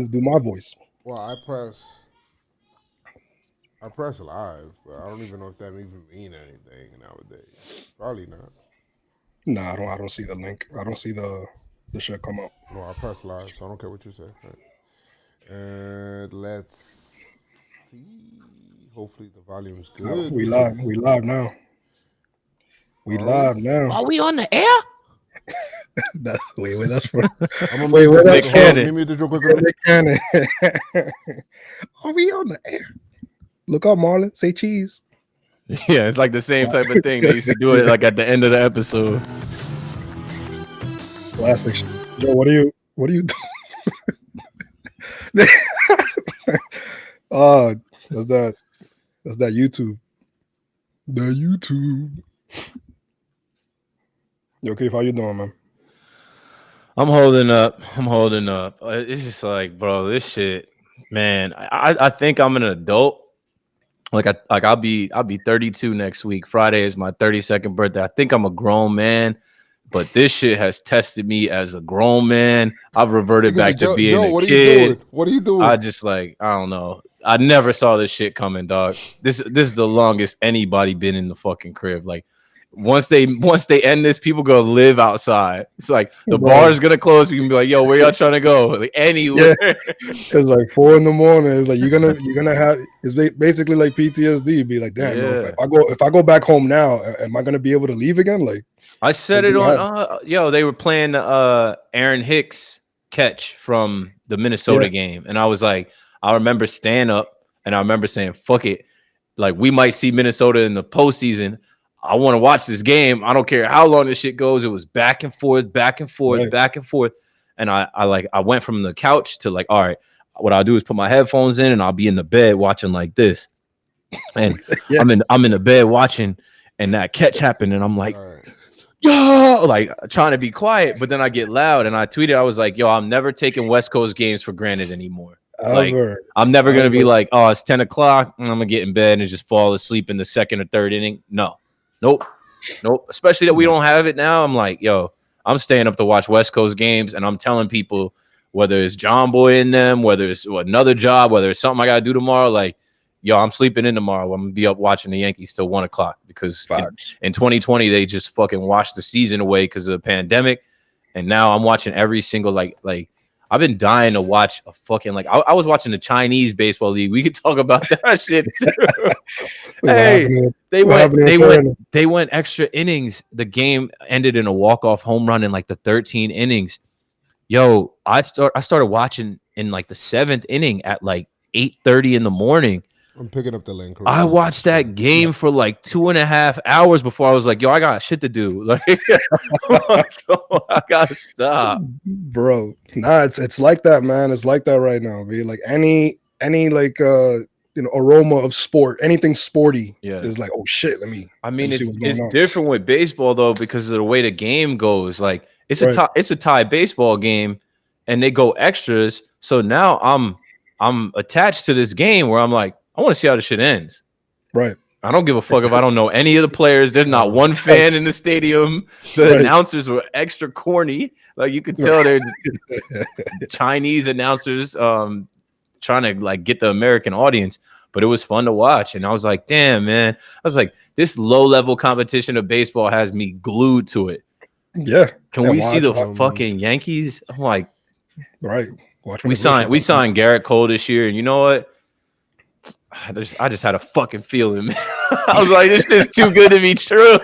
do my voice. Well, I press live, but I don't even know if that even mean anything nowadays. Probably not. Nah, I don't see the link. I don't see the shit come up. No, I press live, so I don't care what you say. Right. And let's see. Hopefully the volume's No, good we live. because We live now. We are we? live now. Are we on the air? Wait, that's for I'm gonna wait, mute where this. that's Hold on, Cannon. let me mute this real quick. Nick Cannon. Are we on the air? Look up, Marlon. Say cheese. Yeah, it's like the same type of thing. They used to do it like at the end of the episode. Classic shit. Joe, what are you doing? uh that's that YouTube. The YouTube. You okay? How you doing, man? I'm holding up. It's just like, bro, this shit, man. I think I'm an adult. I'll be 32 next week. Friday is my 32nd birthday. I think I'm a grown man, but this shit has tested me as a grown man. I've reverted back to being Joe, a what kid. are you doing? What are you doing? I just I don't know. I never saw this shit coming, dog. This is the longest anybody been in the fucking crib. Like once they end this, people gonna live outside. It's like the bar is gonna close. We can be like, yo, where y'all trying to go? Like anywhere. Yeah. It's like 4 a.m. It's like you're gonna have. It's basically like PTSD. Be like, damn, Yeah. if I go back home now, am I gonna be able to leave again? Like I said it's it gonna on they were playing Aaron Hicks catch from the Minnesota Yeah. game, and I was like, I remember staying up and I remember saying, fuck it. Like we might see Minnesota in the postseason. I want to watch this game. I don't care how long this shit goes. It was back and forth, Right. back and forth. And I went from the couch to like, all right, what I'll do is put my headphones in and I'll be in the bed watching like this. And Yeah. I'm in the bed watching, and that catch happened, and I'm like, All right. yo, like trying to be quiet, but then I get loud and I tweeted, I was like, yo, I'm never taking West Coast games for granted anymore. Like Ever. I'm never gonna be Ever. like, oh, it's 10 o'clock and I'm gonna get in bed and just fall asleep in the second or third inning. Nope. Especially that we don't have it now. I'm like, yo, I'm staying up to watch West Coast games, and I'm telling people, whether it's John Boy in them, whether it's another job, whether it's something I gotta do tomorrow, like, yo, I'm sleeping in tomorrow. I'm gonna be up watching the Yankees till 1 o'clock because in 2020 they just fucking washed the season away because of the pandemic, and now I'm watching every single like I've been dying to watch a fucking I was watching the Chinese baseball league. We could talk about that shit too. Hey, they went extra innings. The game ended in a walk-off home run in like the 13 innings. Yo, I started watching in like the 7th inning at like 8:30 in the morning. I'm picking up the link. I watched that game for like 2.5 hours before I was like, yo, I got shit to do. Like, I gotta stop. Bro. Nah, it's like that, man. It's like that right now. Be like any like aroma of sport, anything sporty is like, oh shit, let me. I mean, see what's going it's on. different with baseball though because of the way the game goes. Like it's Right. a tie baseball game, and they go extras. So now I'm attached to this game where I'm like, I want to see how this shit ends. Right. I don't give a fuck if I don't know any of the players. There's not one fan in the stadium. The Right. announcers were extra corny. Like you could tell they're Chinese announcers trying to like get the American audience. But it was fun to watch. And I was like, damn, man. I was like, this low-level competition of baseball has me glued to it. Yeah. Can we see the fucking Yankees? I'm like, right. Watch we signed Garrett Cole this year, and you know what? I just had a fucking feeling, man. I was like, this is too good to be true.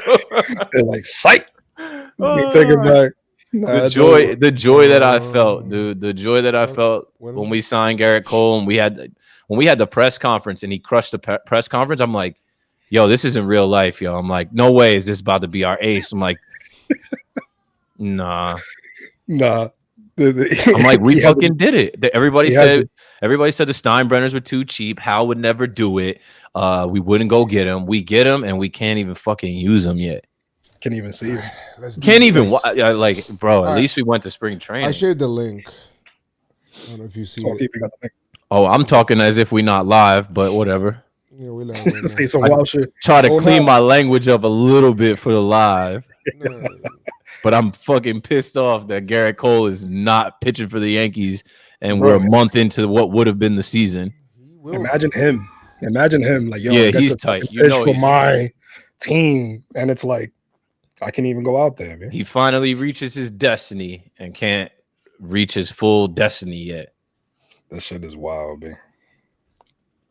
They're like, psych. We take it back. Nah, the joy that I felt, dude. The joy that I felt when we signed Garrett Cole, and we had the press conference, and he crushed the press conference. I'm like, yo, this isn't real life, yo. I'm like, no way is this about to be our ace. I'm like, nah. I'm like, we fucking did it. Everybody said the Steinbrenners were too cheap. Hal would never do it. We wouldn't go get him. We get him, and we can't even fucking use them yet. Can't even see him. Can't even like, bro. At least we went to spring training. I shared the link. I don't know if you see it. Oh, I'm talking as if we're not live, but whatever. Yeah, we live. Say some wild shit. Try to clean my language up a little bit for the live. But I'm fucking pissed off that Garrett Cole is not pitching for the Yankees and we're a month into what would have been the season. Imagine him. Like, yo, yeah, he's tight. You know, for my team, and it's like I can't even go out there, man. He finally reaches his destiny and can't reach his full destiny yet. That shit is wild, man.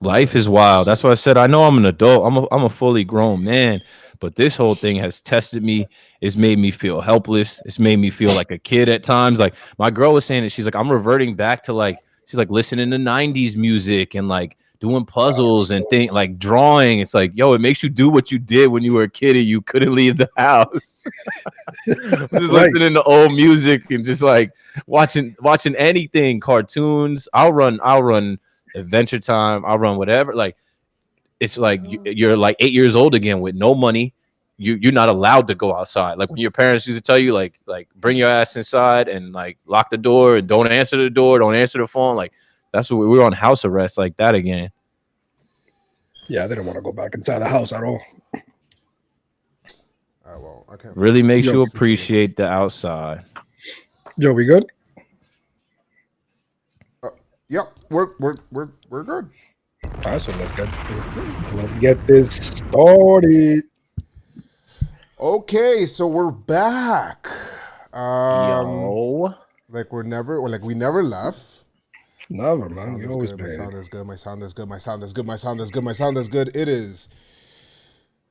Life is wild. That's why I said I know I'm an adult. I'm a fully grown man, but this whole thing has tested me. It's made me feel helpless. It's made me feel like a kid at times. Like my girl was saying it. She's like, I'm reverting back to like, she's like listening to 90s music and like doing puzzles and like drawing. It's like, yo, it makes you do what you did when you were a kid and you couldn't leave the house. Just listening to old music and just like watching anything, cartoons. I'll run Adventure Time. I'll run whatever. Like it's like you're like 8 years old again with no money. You're not allowed to go outside. Like when your parents used to tell you like bring your ass inside and like lock the door and don't answer the door, don't answer the phone. Like that's what we were on house arrest like that again. Yeah, they don't want to go back inside the house at all. Well, I can't really makes you appreciate the outside. Yo, we good? Yep, we're good. All right, so let's get this started. Okay, so we're back. Yo, like we never left. Never, man. You always my sound is good. My sound is good. My sound is good. My sound is good. My sound is good. It is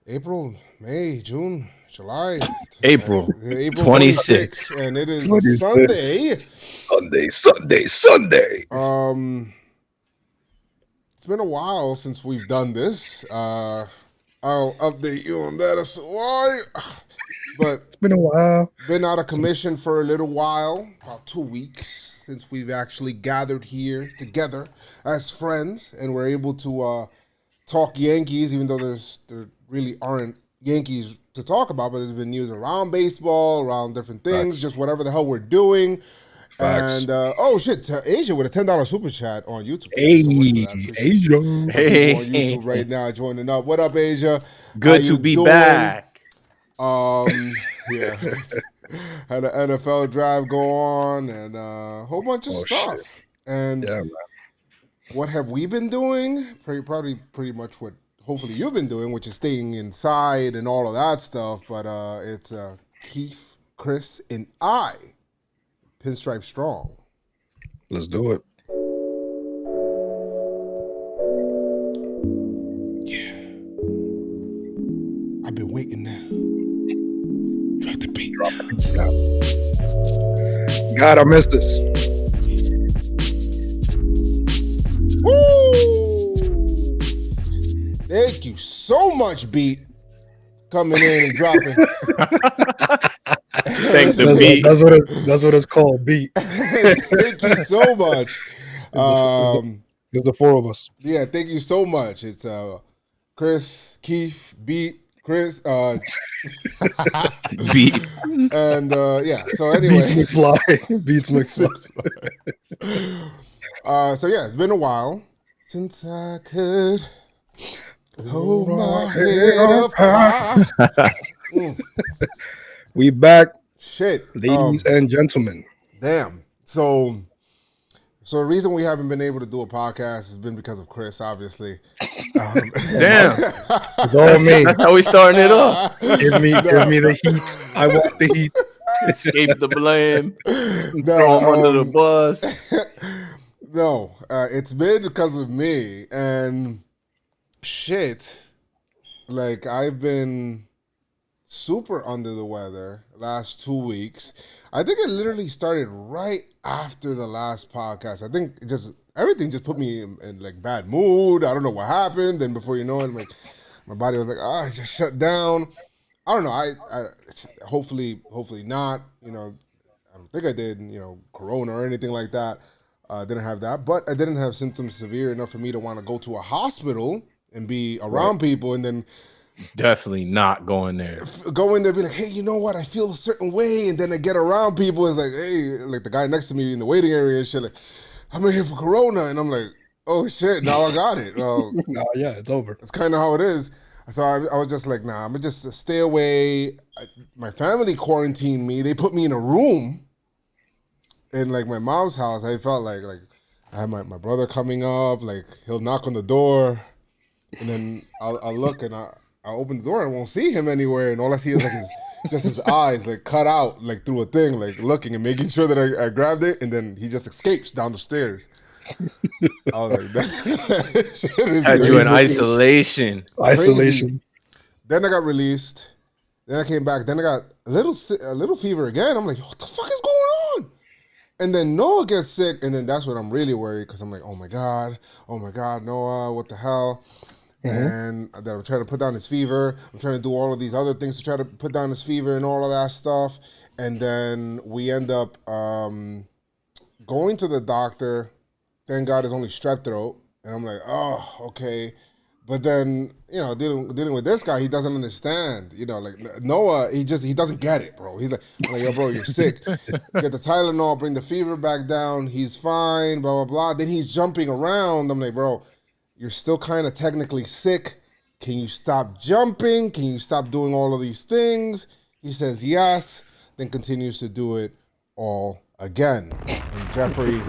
April, May, June, July. April 26th, and it is 26th. Sunday. It's been a while since we've done this. I'll update you on that as to why. But it's been a while. Been out of commission for a little while, about 2 weeks since we've actually gathered here together as friends, and we're able to talk Yankees, even though there really aren't Yankees to talk about, but there's been news around baseball, around different things, just whatever the hell we're doing. Facts. And oh shit, Asia with a $10 super chat on YouTube. Asia. On YouTube right now joining up. What up, Asia? Good to be back. Yeah. Had an NFL drive go on and a whole bunch of stuff. Shit. And yeah, what have we been doing? Probably pretty much what hopefully you've been doing, which is staying inside and all of that stuff. But it's Keith, Chris, and I, Pinstripe Strong. Let's do it. Yeah. I've been waiting now. Drop the beat. God, I missed this. Woo! Thank you so much, Beat. Coming in and dropping. Thanks to Beat. That's what it's called, Beat. Thank you so much. There's the four of us. Yeah, thank you so much. It's Chris, Keith, Beat, Chris, Beat, and yeah. So anyway, Beats McFly. Beats McFly. So yeah, it's been a while since I could hold my head up high. We back, shit, ladies and gentlemen. Damn. So the reason we haven't been able to do a podcast has been because of Chris, obviously. Damn. It's all me. That's how we starting it off. Give me the heat. I want the heat. Escape the blame. Throw him under the bus. No, it's been because of me. And shit, like I've been super under the weather last 2 weeks. I think it literally started right after the last podcast. I think everything just put me in like bad mood. I don't know what happened. Then before you know it, like my body was like, I just shut down. I don't know. I hopefully not. You know, I don't think I did. You know, corona or anything like that. Didn't have that, but I didn't have symptoms severe enough for me to want to go to a hospital and be around people, and then. Definitely not going there. Go in there, be like, hey, you know what? I feel a certain way, and then I get around people. It's like, hey, like the guy next to me in the waiting area and shit. Like, I'm in here for Corona, and I'm like, oh shit, now I got it. No, yeah, it's over. It's kind of how it is. So I was just like, nah, I'm gonna just stay away. My family quarantined me. They put me in a room, in like my mom's house, I felt like I had my brother coming up, like he'll knock on the door, and then I'll look and I'll open the door and I won't see him anywhere, and all I see is like his eyes like cut out like through a thing, like looking and making sure that I grabbed it, and then he just escapes down the stairs. I was like, that shit is Had you in crazy. isolation. Then I got released. Then I came back. Then I got a little fever again. I'm like, what the fuck is going on? And then Noah gets sick, and then that's when I'm really worried because I'm like, oh my god, Noah, what the hell? And then I'm trying to put down his fever. I'm trying to do all of these other things to try to put down his fever and all of that stuff. And then we end up going to the doctor. Thank God it's only strep throat. And I'm like, oh, okay. But then, you know, dealing with this guy, he doesn't understand. You know, like Noah, he doesn't get it, bro. He's like, I'm like, yo, bro, you're sick. Get the Tylenol, bring the fever back down. He's fine, blah, blah, blah. Then he's jumping around. I'm like, bro, you're still kind of technically sick. Can you stop jumping? Can you stop doing all of these things? He says yes, then continues to do it all again. And Jeffrey,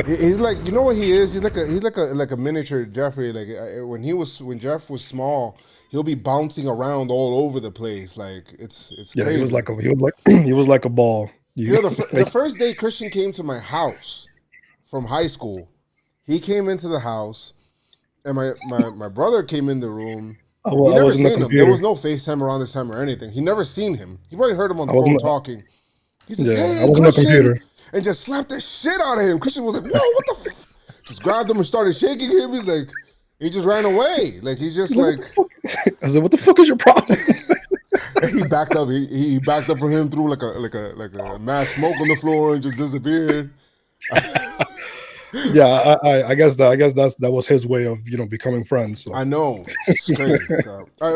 he's like, you know what he is? He's like a miniature Jeffrey. Like when Jeff was small, he'll be bouncing around all over the place. Like it's crazy. He was like a ball. You know, the first day Christian came to my house from high school, he came into the house, and my brother came in the room. He never seen him. There was no FaceTime or on this time or anything. He never seen him. He probably heard him on the phone talking. He says, hey, Christian, and just slapped the shit out of him. Christian was like, whoa, what the f-? Just grabbed him and started shaking him. He's like, he just ran away. Like, he's just like. I said, what the fuck is your problem? He backed up. He backed up from him through like a mass smoke on the floor and just disappeared. Yeah, I guess that was his way of, you know, becoming friends. So. I know, it's crazy.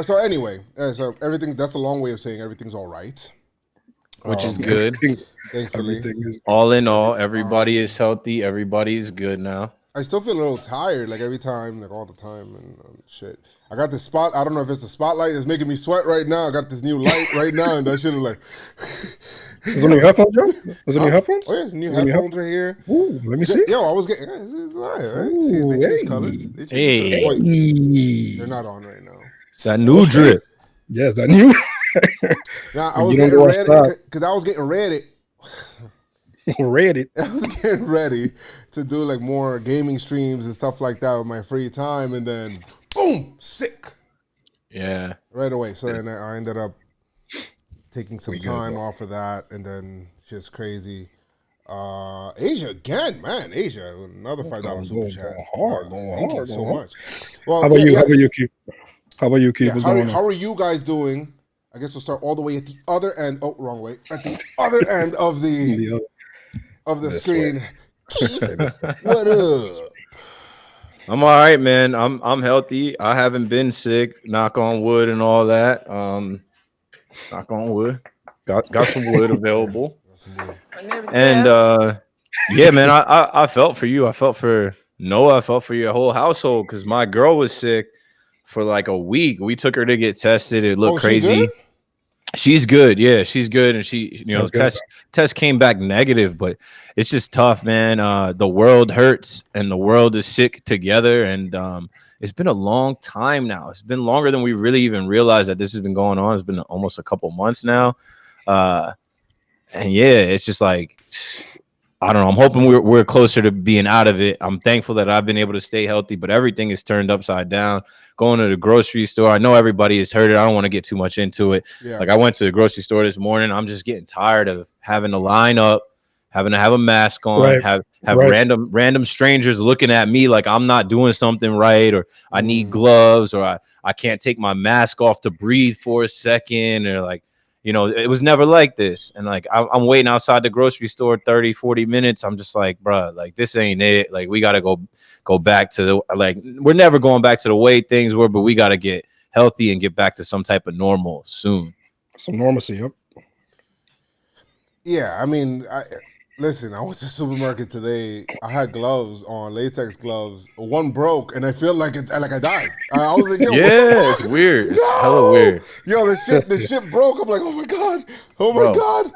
So anyway, so everything. That's a long way of saying everything's all right, which is good. Thankfully, all in all, everybody is healthy. Everybody's good now. I still feel a little tired, like every time, like all the time, and shit. I got this spot. I don't know if it's the spotlight that's making me sweat right now. I got this new light right now, and that shit is like. Is it new headphones, Joe? Is it new headphones? Oh yeah, it's new headphones right here. Ooh, let me see. Yo, I was getting. It's all right. Ooh, see, they change colors. They're not on right now. It's that new drip. Yes, that new. Now I was getting ready because I was getting ready. Ready. I was getting ready to do like more gaming streams and stuff like that with my free time, and then boom, sick. Yeah. Right away. So then I ended up taking some time off of that, and then shit's crazy. Asia again, man. Asia, another $5 super chat. Thank you so much. Well, how about you? Yes. How about you, Keith? How about you, Keith? Yeah, how are you guys doing? I guess we'll start all the way at the other end. Oh, wrong way. At the other end of the screen. Keith, what up? I'm all right, man. I'm healthy. I haven't been sick. Knock on wood and all that. Knock on wood. Got some wood available. And yeah, man, I felt for you. I felt for Noah. I felt for your whole household because my girl was sick for like a week. We took her to get tested. It looked crazy. She's good. Yeah, she's good. And she, you know, test came back negative, but it's just tough, man. The world hurts and the world is sick together. And it's been a long time now. It's been longer than we really even realized that this has been going on. It's been almost a couple months now. And yeah, it's just like, I don't know. I'm hoping we're closer to being out of it. I'm thankful that I've been able to stay healthy, but everything is turned upside down. Going to the grocery store, I know everybody is hurt. I don't want to get too much into it. Yeah. Like I went to the grocery store this morning. I'm just getting tired of having to line up, having to have a mask on, have random strangers looking at me like I'm not doing something right, or I need gloves, or I can't take my mask off to breathe for a second, or like. You know, it was never like this. And like, I'm waiting outside the grocery store 30, 40 minutes. I'm just like, bro, like this ain't it. Like we got to go back to the, like, we're never going back to the way things were, but we got to get healthy and get back to some type of normal soon. Some normalcy. Yep. Yeah. I mean, listen, I went to the supermarket today. I had gloves on, latex gloves. One broke, and I feel like I died. I was like, yo, yeah, what the fuck? It's weird. It's hella weird. Yo, the shit broke. I'm like, oh my god,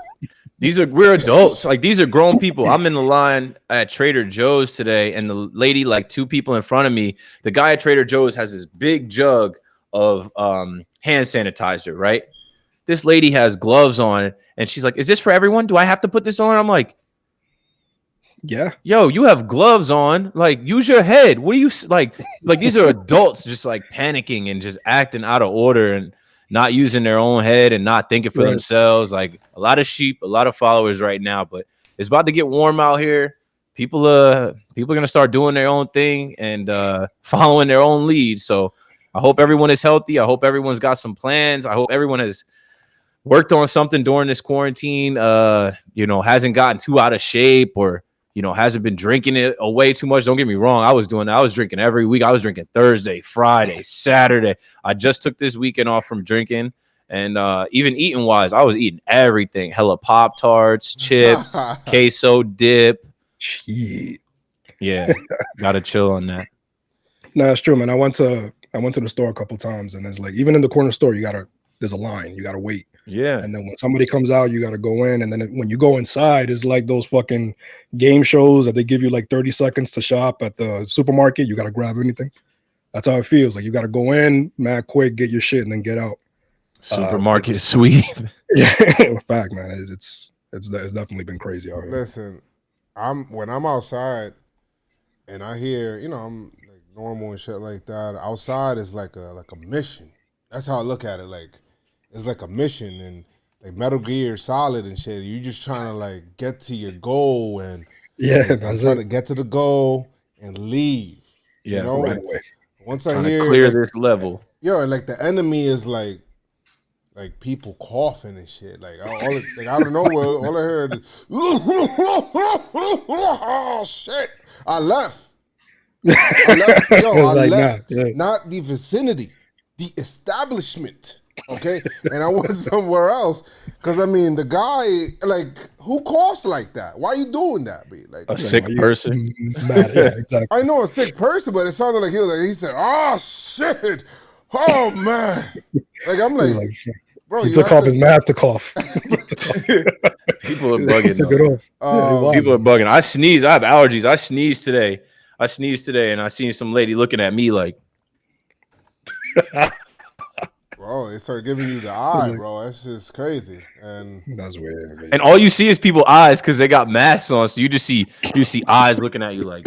we're adults. Like, these are grown people. I'm in the line at Trader Joe's today, and the lady, like 2 people in front of me, the guy at Trader Joe's has this big jug of hand sanitizer, right? This lady has gloves on, and she's like, "Is this for everyone? Do I have to put this on?" I'm like, yeah, yo, you have gloves on. Like, use your head. What are you like? These are adults just like panicking and just acting out of order and not using their own head and not thinking for themselves. Like, a lot of sheep, a lot of followers right now, but it's about to get warm out here. People are gonna start doing their own thing and following their own lead. So I hope everyone is healthy. I hope everyone's got some plans. I hope everyone has worked on something during this quarantine. Hasn't gotten too out of shape or hasn't been drinking it away too much. Don't get me wrong. I was drinking every week. I was drinking Thursday, Friday, Saturday. I just took this weekend off from drinking. And even eating wise, I was eating everything. Hella Pop-Tarts, chips, queso dip. Shit. Yeah. Gotta chill on that. No, it's true, man. I went to the store a couple times, and it's like, even in the corner store, there's a line. You gotta wait. Yeah. And then when somebody comes out, you got to go in. And then when you go inside, it's like those fucking game shows that they give you like 30 seconds to shop at the supermarket. You got to grab anything. That's how it feels. Like, you got to go in, mad quick, get your shit, and then get out. Supermarket sweep. Yeah, fact, man. It's definitely been crazy out here. Listen, when I'm outside and I hear, I'm like normal and shit like that. Outside is like a mission. That's how I look at it. Like, it's like a mission, and like Metal Gear Solid and shit. You just trying to like get to your goal, and I'm trying to get to the goal and leave. Yeah, right away. Once I hear clear this level, and like the enemy is like people coughing and shit. Like, out of nowhere, all I heard is, oh shit! I left. I left. Not the vicinity, the establishment. Okay, and I went somewhere else because the guy, like, who coughs like that? Why are you doing that? B? Like a sick person. Exactly. I know a sick person, but it sounded like he said, "Oh shit, oh man." Like, I'm like, bro, he took off his mask to cough. People are bugging. People are bugging. I sneeze. I have allergies. I sneezed today, and I seen some lady looking at me like. Bro, they start giving you the eye, bro. That's just crazy, and that's weird. Man. And all you see is people's eyes because they got masks on, so you see eyes looking at you like.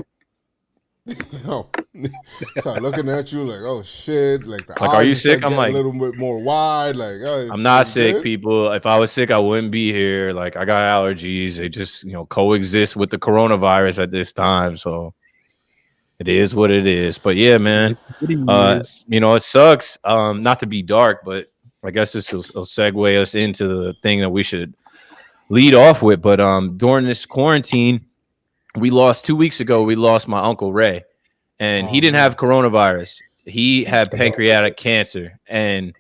Start looking at you like, oh shit, like the eyes. Are you sick? I'm like a little bit more wide. Like, oh, I'm not sick, good? People. If I was sick, I wouldn't be here. Like, I got allergies. They just coexist with the coronavirus at this time, so. It is what it is. But yeah, man, it sucks. Not to be dark, but I guess this will segue us into the thing that we should lead off with. But during this quarantine, 2 weeks ago, we lost my Uncle Ray, and he didn't have coronavirus. He had pancreatic cancer. And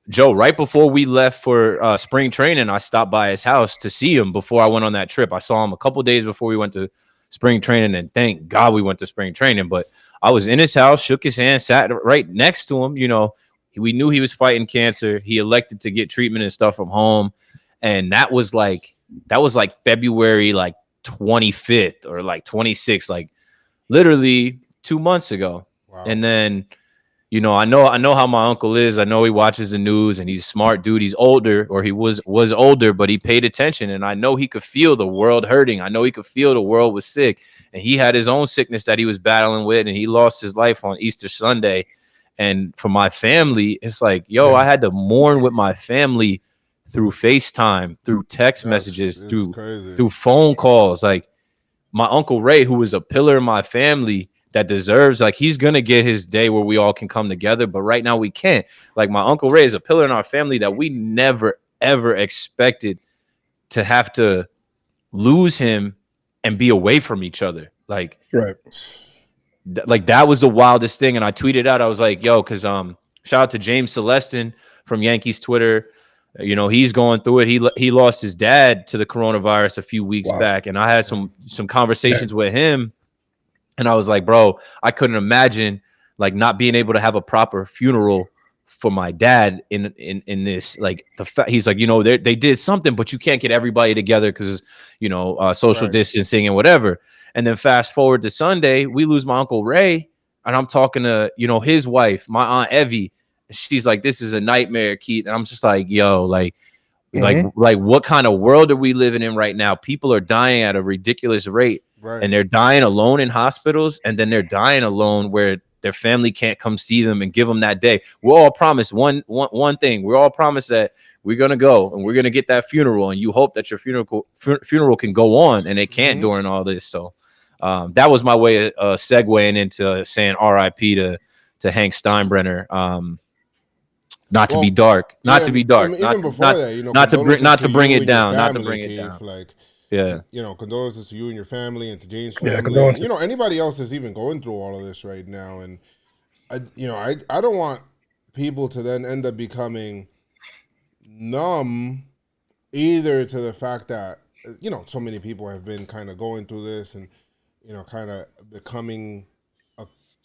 Joe, right before we left for spring training, I stopped by his house to see him before I went on that trip. I saw him a couple days before we went to spring training, and thank God we went to spring training. But I was in his house, shook his hand, sat right next to him. We knew he was fighting cancer. He elected to get treatment and stuff from home, and that was like February 25th or 26th, like literally 2 months ago. Wow. And then I know how my uncle is. I know he watches the news, and he's a smart dude. He's older, or he was older, but he paid attention. And I know he could feel the world hurting. I know he could feel the world was sick. And he had his own sickness that he was battling with, and he lost his life on Easter Sunday. And for my family, it's like, I had to mourn with my family through FaceTime, through text messages, through phone calls. Like, my Uncle Ray, who was a pillar in my family, that deserves, he's going to get his day where we all can come together. But right now we can't. Like, my Uncle Ray is a pillar in our family that we never, ever expected to have to lose him and be away from each other. Like, right. That was the wildest thing. And I tweeted out, I was like, because shout out to James Celestin from Yankees Twitter. He's going through it. He lost his dad to the coronavirus a few weeks back. And I had some conversations with him. And I was like, bro, I couldn't imagine not being able to have a proper funeral for my dad in this, like he's like, they did something, but you can't get everybody together because social distancing and whatever. And then fast forward to Sunday, we lose my Uncle Ray, and I'm talking to his wife, my Aunt Evie. She's like, this is a nightmare, Keith. And I'm just like, yo, like what kind of world are we living in right now? People are dying at a ridiculous rate, and they're dying alone in hospitals, and then they're dying alone where their family can't come see them and give them that day. We're all promised one thing. We're all promised that we're going to go and we're going to get that funeral, and you hope that your funeral can go on, and it can't during all this. So that was my way of segueing into saying RIP to Hank Steinbrenner. Not to be dark. Not to be dark. I mean, even before that, not to bring it down. Not to bring it down. Like, yeah, condolences to you and your family, and to James' family. Yeah, and, anybody else that's even going through all of this right now. And I don't want people to then end up becoming numb either to the fact that so many people have been kind of going through this and kind of becoming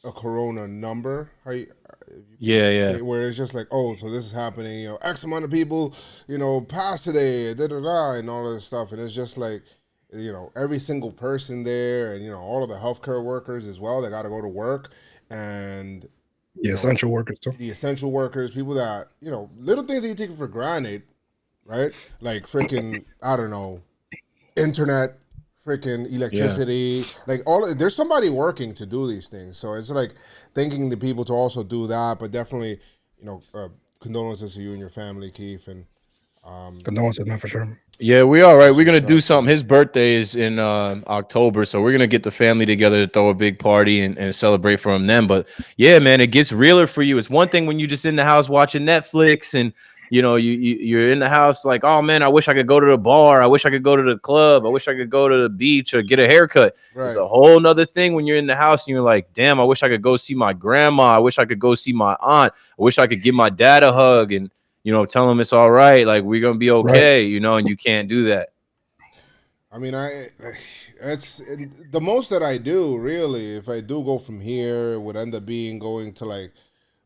a corona number. Where it's just like, oh, so this is happening, X amount of people passed today, and all of this stuff. And it's just like, every single person there, and all of the healthcare workers as well, they got to go to work, and the essential workers too. The essential workers, people that little things that you take for granted, right? Like freaking, I don't know, internet, freaking electricity, like there's somebody working to do these things. So it's like thanking the people to also do that, but definitely, condolences to you and your family, Keith, and condolences, man, for sure. Yeah, we are, right. We're gonna do something. His birthday is in October, so we're gonna get the family together to throw a big party and celebrate for him then. But yeah, man, it gets realer for you. It's one thing when you just in the house watching Netflix and you're in the house like, oh man, I wish I could go to the bar. I wish I could go to the club. I wish I could go to the beach or get a haircut. Right. It's a whole nother thing when you're in the house and you're like, damn, I wish I could go see my grandma. I wish I could go see my aunt. I wish I could give my dad a hug and, tell him it's all right. Like, we're going to be okay, and you can't do that. I mean, it's the most that I do, really. If I do go from here, it would end up being going to like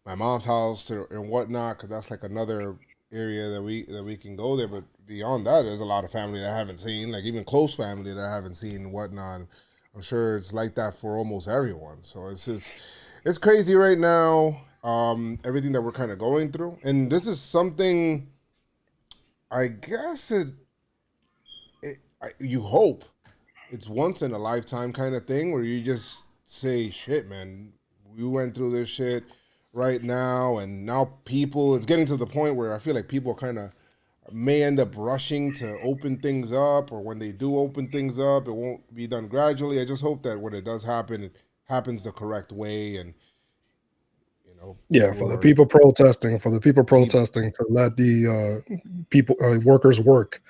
my mom's house and whatnot, because that's like another area that we can go there. But beyond that, there's a lot of family that I haven't seen, like even close family that I haven't seen and whatnot. I'm sure it's like that for almost everyone. So it's crazy right now, everything that we're kind of going through. And this is something, I guess you hope it's once in a lifetime kind of thing where you just say, shit, man, we went through this shit right now, and now it's getting to the point where I feel like people kind of may end up rushing to open things up, or when they do open things up, it won't be done gradually. I just hope that when it does happen, it happens the correct way, and for the people protesting to let the people workers work.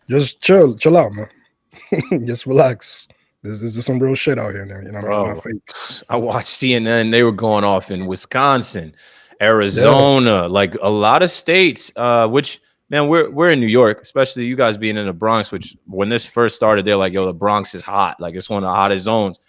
Just chill out, man. Just relax. There's some real shit out here now. Bro, I watched CNN. They were going off in Wisconsin, Arizona, like a lot of states. Which, man, we're in New York, especially you guys being in the Bronx. Which, when this first started, they're like, "Yo, the Bronx is hot. Like, it's one of the hottest zones."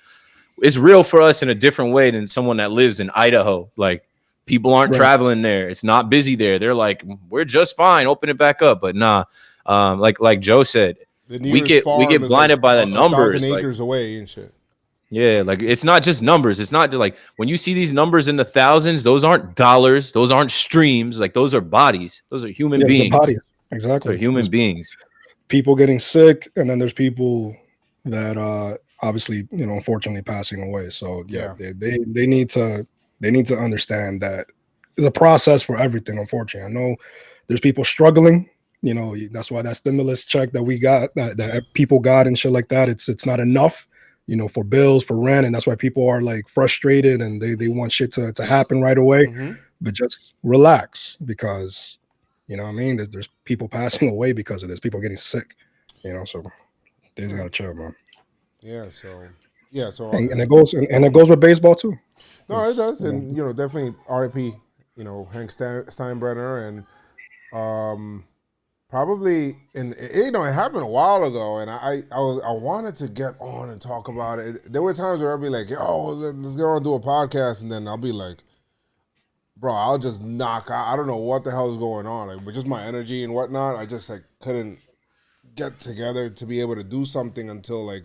It's real for us in a different way than someone that lives in Idaho. Like, people aren't traveling there. It's not busy there. They're like, "We're just fine. Open it back up." But nah, like Joe said. We get blinded by the numbers, 1,000 acres away and shit. Yeah, like it's not just numbers. It's not like when you see these numbers in the thousands, those aren't dollars, those aren't streams. Like, those are bodies. Those are human beings. Bodies. Exactly. They're human beings. People getting sick, and then there's people that obviously, unfortunately passing away. So they need to understand that there's a process for everything. Unfortunately, I know there's people struggling. That's why that stimulus check that we got, that people got and shit like that, it's not enough, for bills, for rent. And that's why people are like frustrated and they want shit to happen right away. Mm-hmm. But just relax, because, what I mean? There's people passing away because of this, people getting sick, so they just gotta chill, man. So and it goes with baseball too. No, it does. And, definitely RIP, Hank Steinbrenner, and, probably, and it happened a while ago, and I wanted to get on and talk about it. There were times where I'd be like, "Yo, let's get on and do a podcast," and then I'll be like, bro, I'll just knock. I don't know what the hell is going on, like, but just my energy and whatnot. I just like couldn't get together to be able to do something until like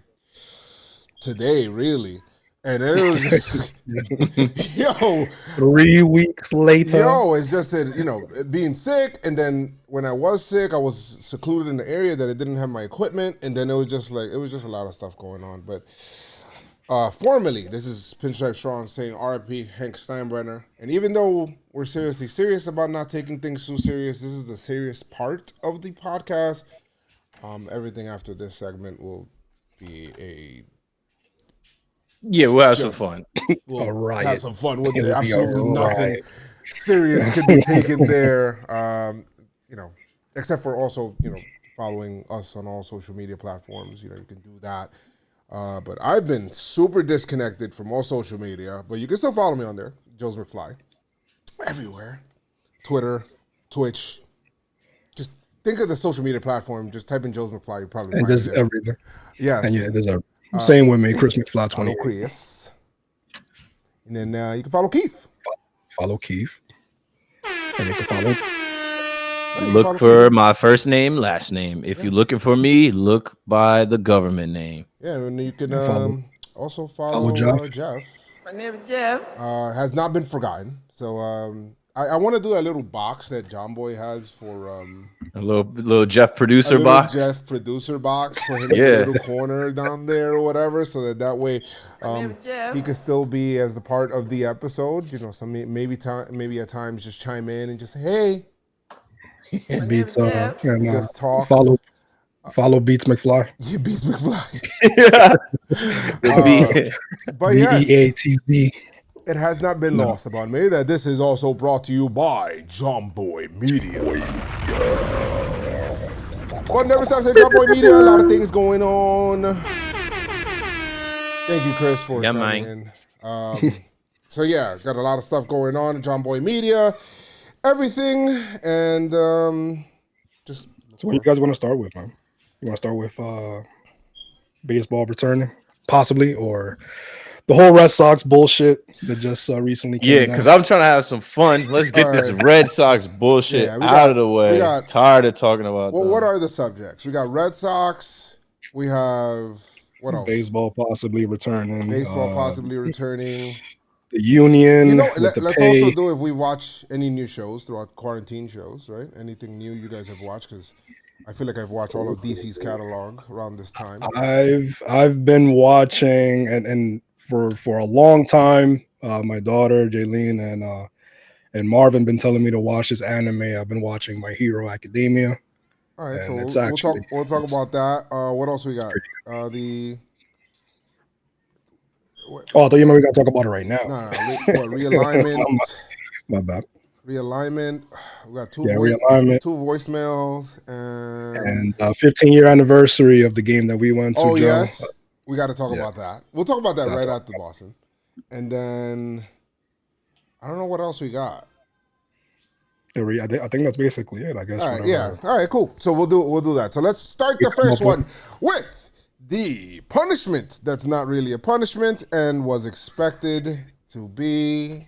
today, really. And it was just, yo, 3 weeks later. yo, it's just that, being sick, and then when I was sick, I was secluded in the area that I didn't have my equipment, and then it was just a lot of stuff going on. But formally, this is Pinstripe Strong saying RIP Hank Steinbrenner. And even though we're seriously serious about not taking things too serious, this is the serious part of the podcast. Everything after this segment will be a Yeah, we'll have some fun. We'll A riot. have some fun with It it. will be a Absolutely nothing riot. serious can be taken there. Except for also, following us on all social media platforms. You can do that. But I've been super disconnected from all social media. But you can still follow me on there, Joe's McFly, everywhere. Twitter, Twitch. Just think of the social media platform. Just type in Joe's McFly. You probably And find there's it there. everything. Yes. And yeah, there's everything. Same with me, Chris McFly Follow 28. Chris. And then you can follow Keith. Follow Keith. And you can follow. Look for my first name, last name. If you're looking for me, look by the government name. Yeah, and you can also follow follow Jeff. Jeff. My name is Jeff. Has not been forgotten. So I want to do a little box that John Boy has for A little Jeff a producer little box. Jeff producer box for him in Yeah. the little corner down there or whatever, so that way Jeff. he could still be as a part of the episode. Some maybe at times just chime in and just say, hey, Beats Jeff. and just talk. follow Beats McFly. You Beats McFly. The But yes, BEATZ. it has not been lost upon me that this is also brought to you by JomboyMedia. But never stop saying JomboyMedia. A lot of things going on. Thank you, Chris, for Yeah, chiming in. So yeah, got a lot of stuff going on at JomboyMedia. Everything, and just So what you guys want to start with, man? You want to start with baseball returning, possibly, or the whole Red Sox bullshit that just recently came Yeah, down? because I'm trying to have some fun. Let's get All this right. Red Sox bullshit Yeah, we out got- of the way. we got- Tired of talking about well, them. what are the subjects? We got Red Sox. We have what else? Baseball possibly returning. Baseball possibly returning. The union. with the Let's pay. also do if we watch any new shows throughout quarantine shows, right? Anything new you guys have watched? Because I feel like I've watched all of DC's catalog around this time. I've been watching and for a long time. My daughter Jaylene and Marvin been telling me to watch this anime. I've been watching My Hero Academia. All right, And so it's we'll talk. actually- We'll talk about that. What else we got? Oh, I thought you meant we gotta talk about it right now. What realignment? My bad. Realignment. We got two Realignment. two voicemails and And 15-year anniversary of the game that we went to. oh Joe. yes, we got to talk Yeah. about that. We'll talk about that Gotta right talk after Boston, and then I don't know what else we got. I think that's basically it. I guess. All right, whatever. yeah, all right, cool. So we'll do that. So let's start the come first up with- one with the punishment that's not really a punishment and was expected to be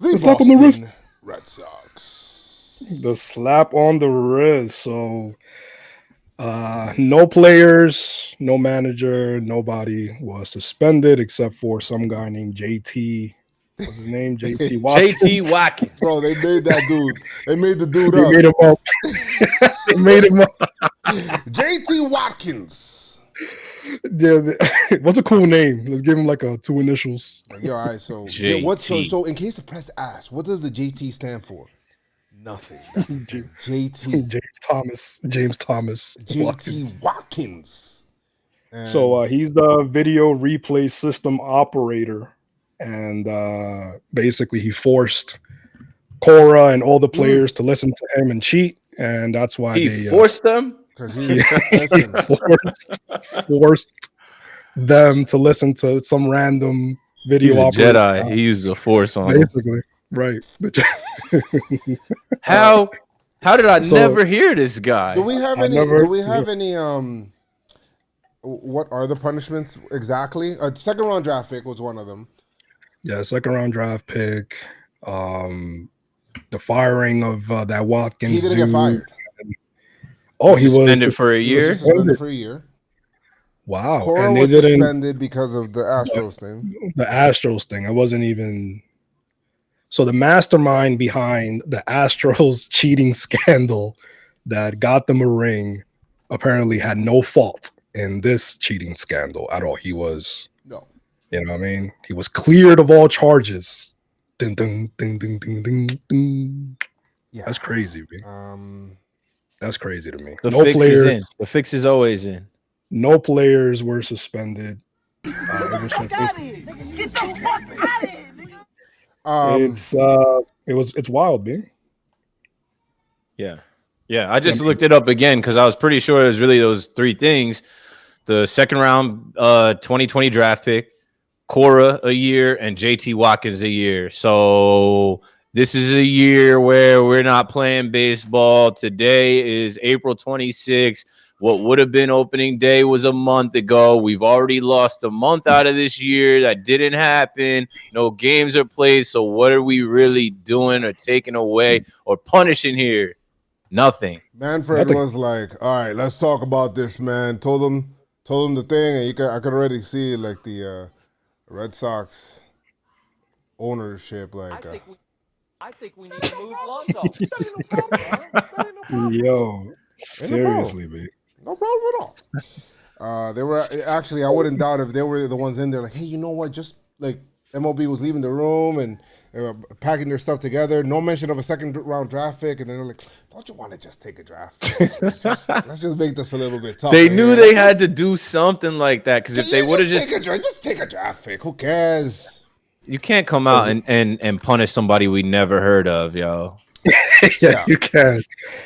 the slap on the wrist. Boston Red Sox. The slap on the wrist. So no players, no manager, nobody was suspended except for some guy named JT. What's his name? JT Watkins. JT Watkins. Bro, they made that dude. They made the dude They up. made him up. They made him up. JT Watkins. Yeah, what's a cool name? Let's give him like two initials. Like, yo, all right, so JT. what? So in case the press asks, what does the JT stand for? Nothing. That's the thing. JT. James Thomas. Watkins. JT Watkins. And So he's the video replay system operator, and basically he forced Cora and all the players to listen to him and cheat, and that's why He they forced them. because he listen, forced them to listen to some random video He's a operator. Jedi. He used a force on him. Basically, right? How did I So- never hear this guy? do we have I any? never- Do we have any? What are the punishments exactly? A second round draft pick was one of them. Yeah, second round draft pick. The firing of that Watkins He didn't dude. get fired. Oh, he was suspended for a He was year. suspended for a year. Wow. Cora And they was didn't suspended because of the Astros thing. the Astros thing. I wasn't even so the mastermind behind the Astros cheating scandal that got them a ring apparently had no fault in this cheating scandal at all. He was, No. you know what I mean? He was cleared of all charges. Ding, ding, ding, ding, ding, ding, ding. Yeah. That's crazy, B. That's crazy to me. The No fix players, is in. The fix is always in. no players were suspended. Ever since this. It's wild, B. Yeah. Yeah. I just looked it up again because I was pretty sure it was really those three things. The second round 2020 draft pick, Cora a year, and JT Watkins a year. So this is a year where we're not playing baseball. Today is April 26th. What would have been opening day was a month ago. We've already lost a month out of this year. That didn't happen. No games are played. So what are we really doing or taking away or punishing here? Nothing. Manfred was like, "All right, let's talk about this, man." Told him the thing, and I could already see like the Red Sox ownership. Like, I think we need to move Lonzo. Yo, seriously, B. No problem at all. They were actually, I wouldn't doubt if they were the ones in there like, hey, you know what? Just like MLB was leaving the room and they were packing their stuff together. No mention of a second round draft pick. And they're like, don't you want to just take a draft? let's just make this a little bit tougher. They knew they had to do something like that because if they would have just take a draft pick. Who cares? You can't come out and punish somebody we never heard of, yo. Yeah, you can.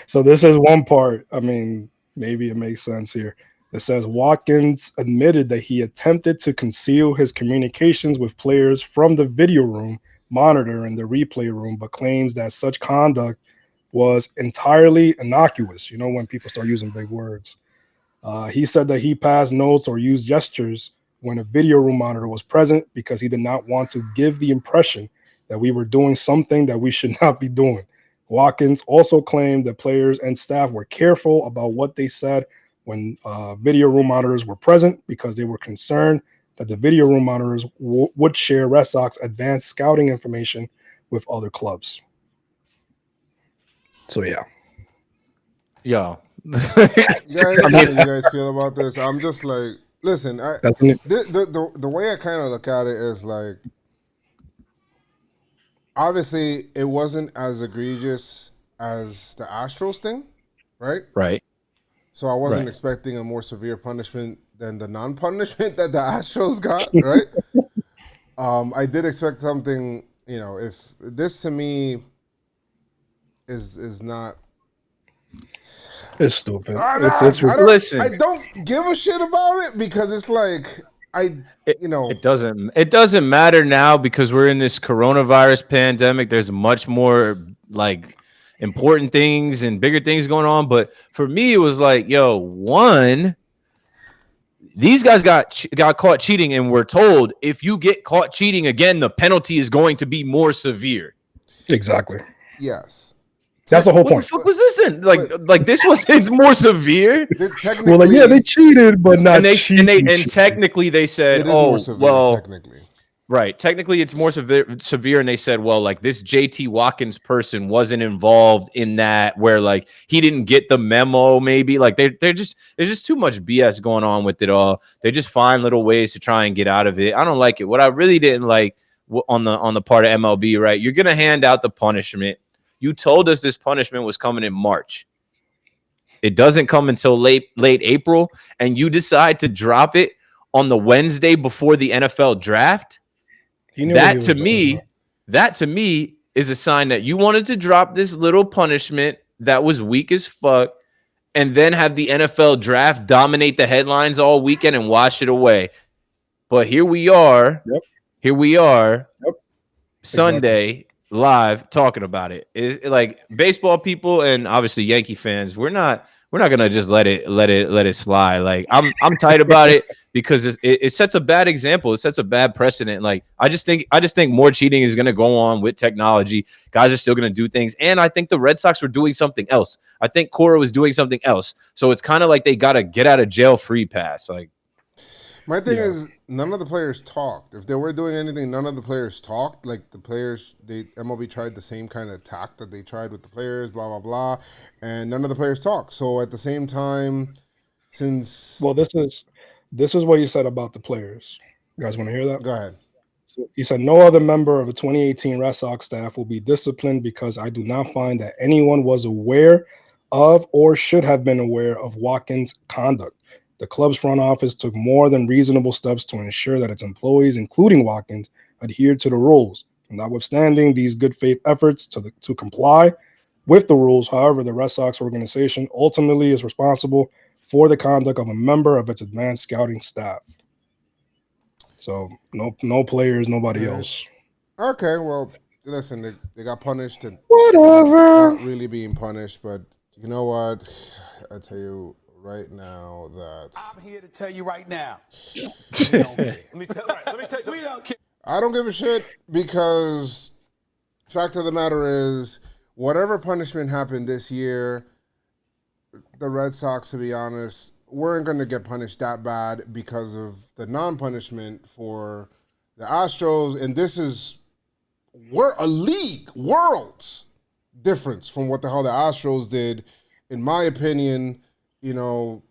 So this is one part. I mean, maybe it makes sense here. It says Watkins admitted that he attempted to conceal his communications with players from the video room monitor in the replay room, but claims that such conduct was entirely innocuous. You know, when people start using big words. He said that he passed notes or used gestures when a video room monitor was present because he did not want to give the impression that we were doing something that we should not be doing. Watkins also claimed that players and staff were careful about what they said when video room monitors were present because they were concerned that the video room monitors would share Red Sox advanced scouting information with other clubs. So, yeah. Yo. You guys feel about this? I'm just like, listen, the way I kind of look at it is like, obviously, it wasn't as egregious as the Astros thing, right? Right. So I wasn't expecting a more severe punishment than the non-punishment that the Astros got, right? I did expect something, you know, if this to me is not... It's stupid. Listen. I don't give a shit about it because it's like... It doesn't matter now because we're in this coronavirus pandemic. There's much more like important things and bigger things going on. But for me, it was like, yo, one, these guys got caught cheating, and we're told if you get caught cheating again, the penalty is going to be more severe. Exactly. Yes. That's the whole point. What the fuck was this then? Like this was more severe. Well, like, yeah, they cheated, but not. And technically, they said, more severe, technically. Right. Technically, it's more severe, and they said, well, like this JT Watkins person wasn't involved in that, where like he didn't get the memo. Maybe like there's just too much BS going on with it all. They just find little ways to try and get out of it. I don't like it. What I really didn't like on the part of MLB, right? You're gonna hand out the punishment. You told us this punishment was coming in March. It doesn't come until late April, and you decide to drop it on the Wednesday before the NFL draft. That to me is a sign that you wanted to drop this little punishment that was weak as fuck, and then have the NFL draft dominate the headlines all weekend and wash it away. But here we are. Yep. Here we are. Yep. Sunday. Live talking about it. Is like baseball people and obviously Yankee fans, we're not we're not gonna just let it slide. Like I'm tight about it because it sets a bad example. It sets a bad precedent. Like I just think more cheating is gonna go on with technology. Guys are still gonna do things, and I think the Red Sox were doing something else. I think Cora was doing something else. So it's kind of like they got a get out of jail free pass. Like My thing is, none of the players talked. If they were doing anything, none of the players talked. Like the players, MLB tried the same kind of tact that they tried with the players, blah, blah, blah. And none of the players talked. So at the same time, since... Well, this is what you said about the players. You guys want to hear that? Go ahead. So he said, no other member of the 2018 Red Sox staff will be disciplined because I do not find that anyone was aware of or should have been aware of Watkins' conduct. The club's front office took more than reasonable steps to ensure that its employees, including Watkins, adhered to the rules. Notwithstanding these good faith efforts to comply with the rules, however, the Red Sox organization ultimately is responsible for the conduct of a member of its advanced scouting staff. So no players, nobody else. Okay, well, listen, they got punished and Whatever. not really being punished, but you know what? I tell you right now that I'm here to tell you right now. We don't care. Let me tell you, we don't care. I don't give a shit because fact of the matter is whatever punishment happened this year, the Red Sox, to be honest, weren't going to get punished that bad because of the non-punishment for the Astros. And we're a league, worlds difference from what the hell the Astros did. In my opinion, you know,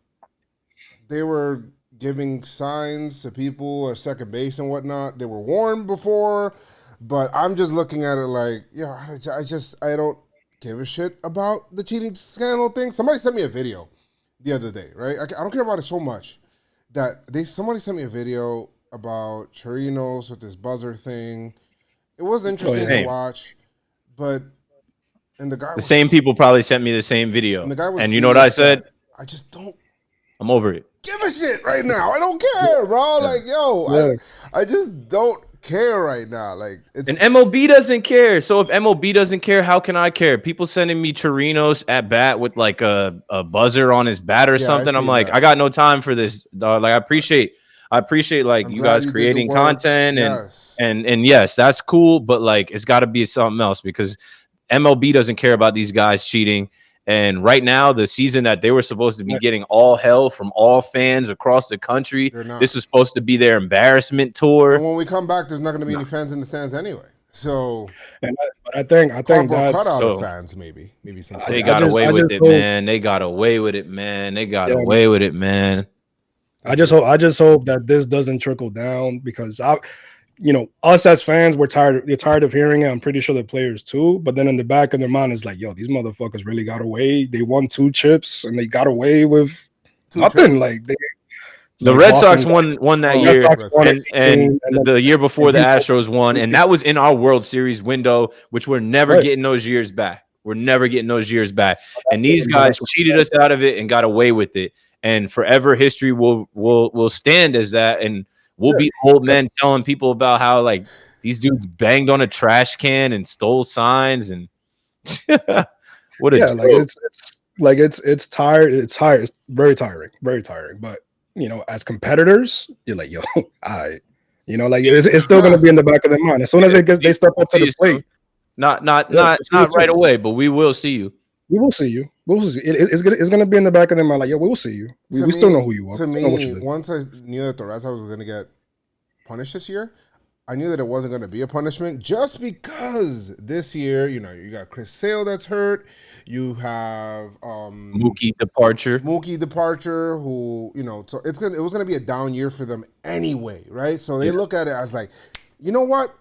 they were giving signs to people at second base and whatnot. They were warned before, but I'm just looking at it like, I don't give a shit about the cheating scandal thing. Somebody sent me a video the other day, right? I don't care about it so much that somebody sent me a video about Chirinos with this buzzer thing. It was interesting to watch, but the same people probably sent me the same video. And the guy was and you know what I said? I just don't. I'm over it. Give a shit right now. I don't care, bro. Like, I just don't care right now. Like, it's... And MLB doesn't care. So if MLB doesn't care, how can I care? People sending me Chirinos at bat with like a buzzer on his bat or something. I'm like, I got no time for this, dog. Like, I appreciate like you guys creating content and yes, that's cool. But like, it's got to be something else because MLB doesn't care about these guys cheating. And right now, the season that they were supposed to be getting all hell from all fans across the country, this was supposed to be their embarrassment tour. And when we come back, there's not going to be any fans in the stands anyway. So, and I think that's cutout of fans, maybe some. They got away with it, man. They got away with it, man. They got away with it, man. I just hope that this doesn't trickle down because us as fans, we're tired of hearing it. I'm pretty sure the players too. But then in the back of their mind is like, yo, these motherfuckers really got away. They won 2 chips and they got away with nothing. Like the Red Sox won that year, and the year before the Astros won, and that was in our World Series window, which we're never getting those years back. We're never getting those years back. And these guys cheated us out of it and got away with it. And forever history will stand as that. And we'll be old men telling people about how like these dudes banged on a trash can and stole signs and what a it's tired. It's tired. It's very tiring, But as competitors, you're like, yo, it's still gonna be in the back of their mind as soon as they step up to the plate. Not right away, but we will see you. We will see you. It's gonna be in the back of their mind. Like, yo, we will see you. We still know who you are. To me, once I knew that the Red Sox was going to get punished this year, I knew that it wasn't going to be a punishment just because this year, you got Chris Sale that's hurt. You have Mookie departure, who so it was going to be a down year for them anyway, right? So they look at it as like, you know what,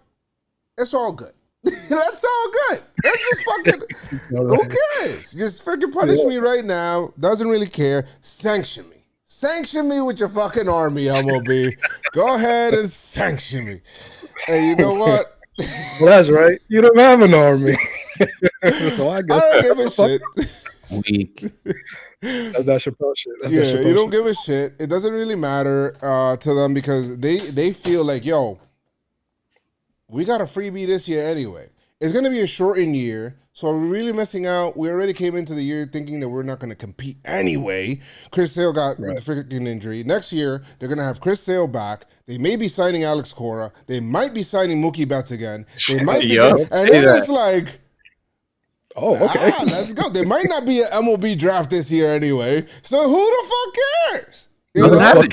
it's all good. That's all good. That's just fucking. Who cares? Just freaking punish me right now. Doesn't really care. Sanction me with your fucking army, MLB. Go ahead and sanction me. And you know what? Well, that's right. You don't have an army, so I guess I don't give a shit. Weak. That's Chappelle shit. You don't give a shit. It doesn't really matter to them because they feel like, yo, we got a freebie this year anyway. It's going to be a shortened year. So are we really missing out? We already came into the year thinking that we're not going to compete anyway. Chris Sale got the freaking injury. Next year, they're going to have Chris Sale back. They may be signing Alex Cora. They might be signing Mookie Betts again. They might be, and then it's like, okay, let's go. There might not be an MLB draft this year anyway. So who the fuck cares? You know?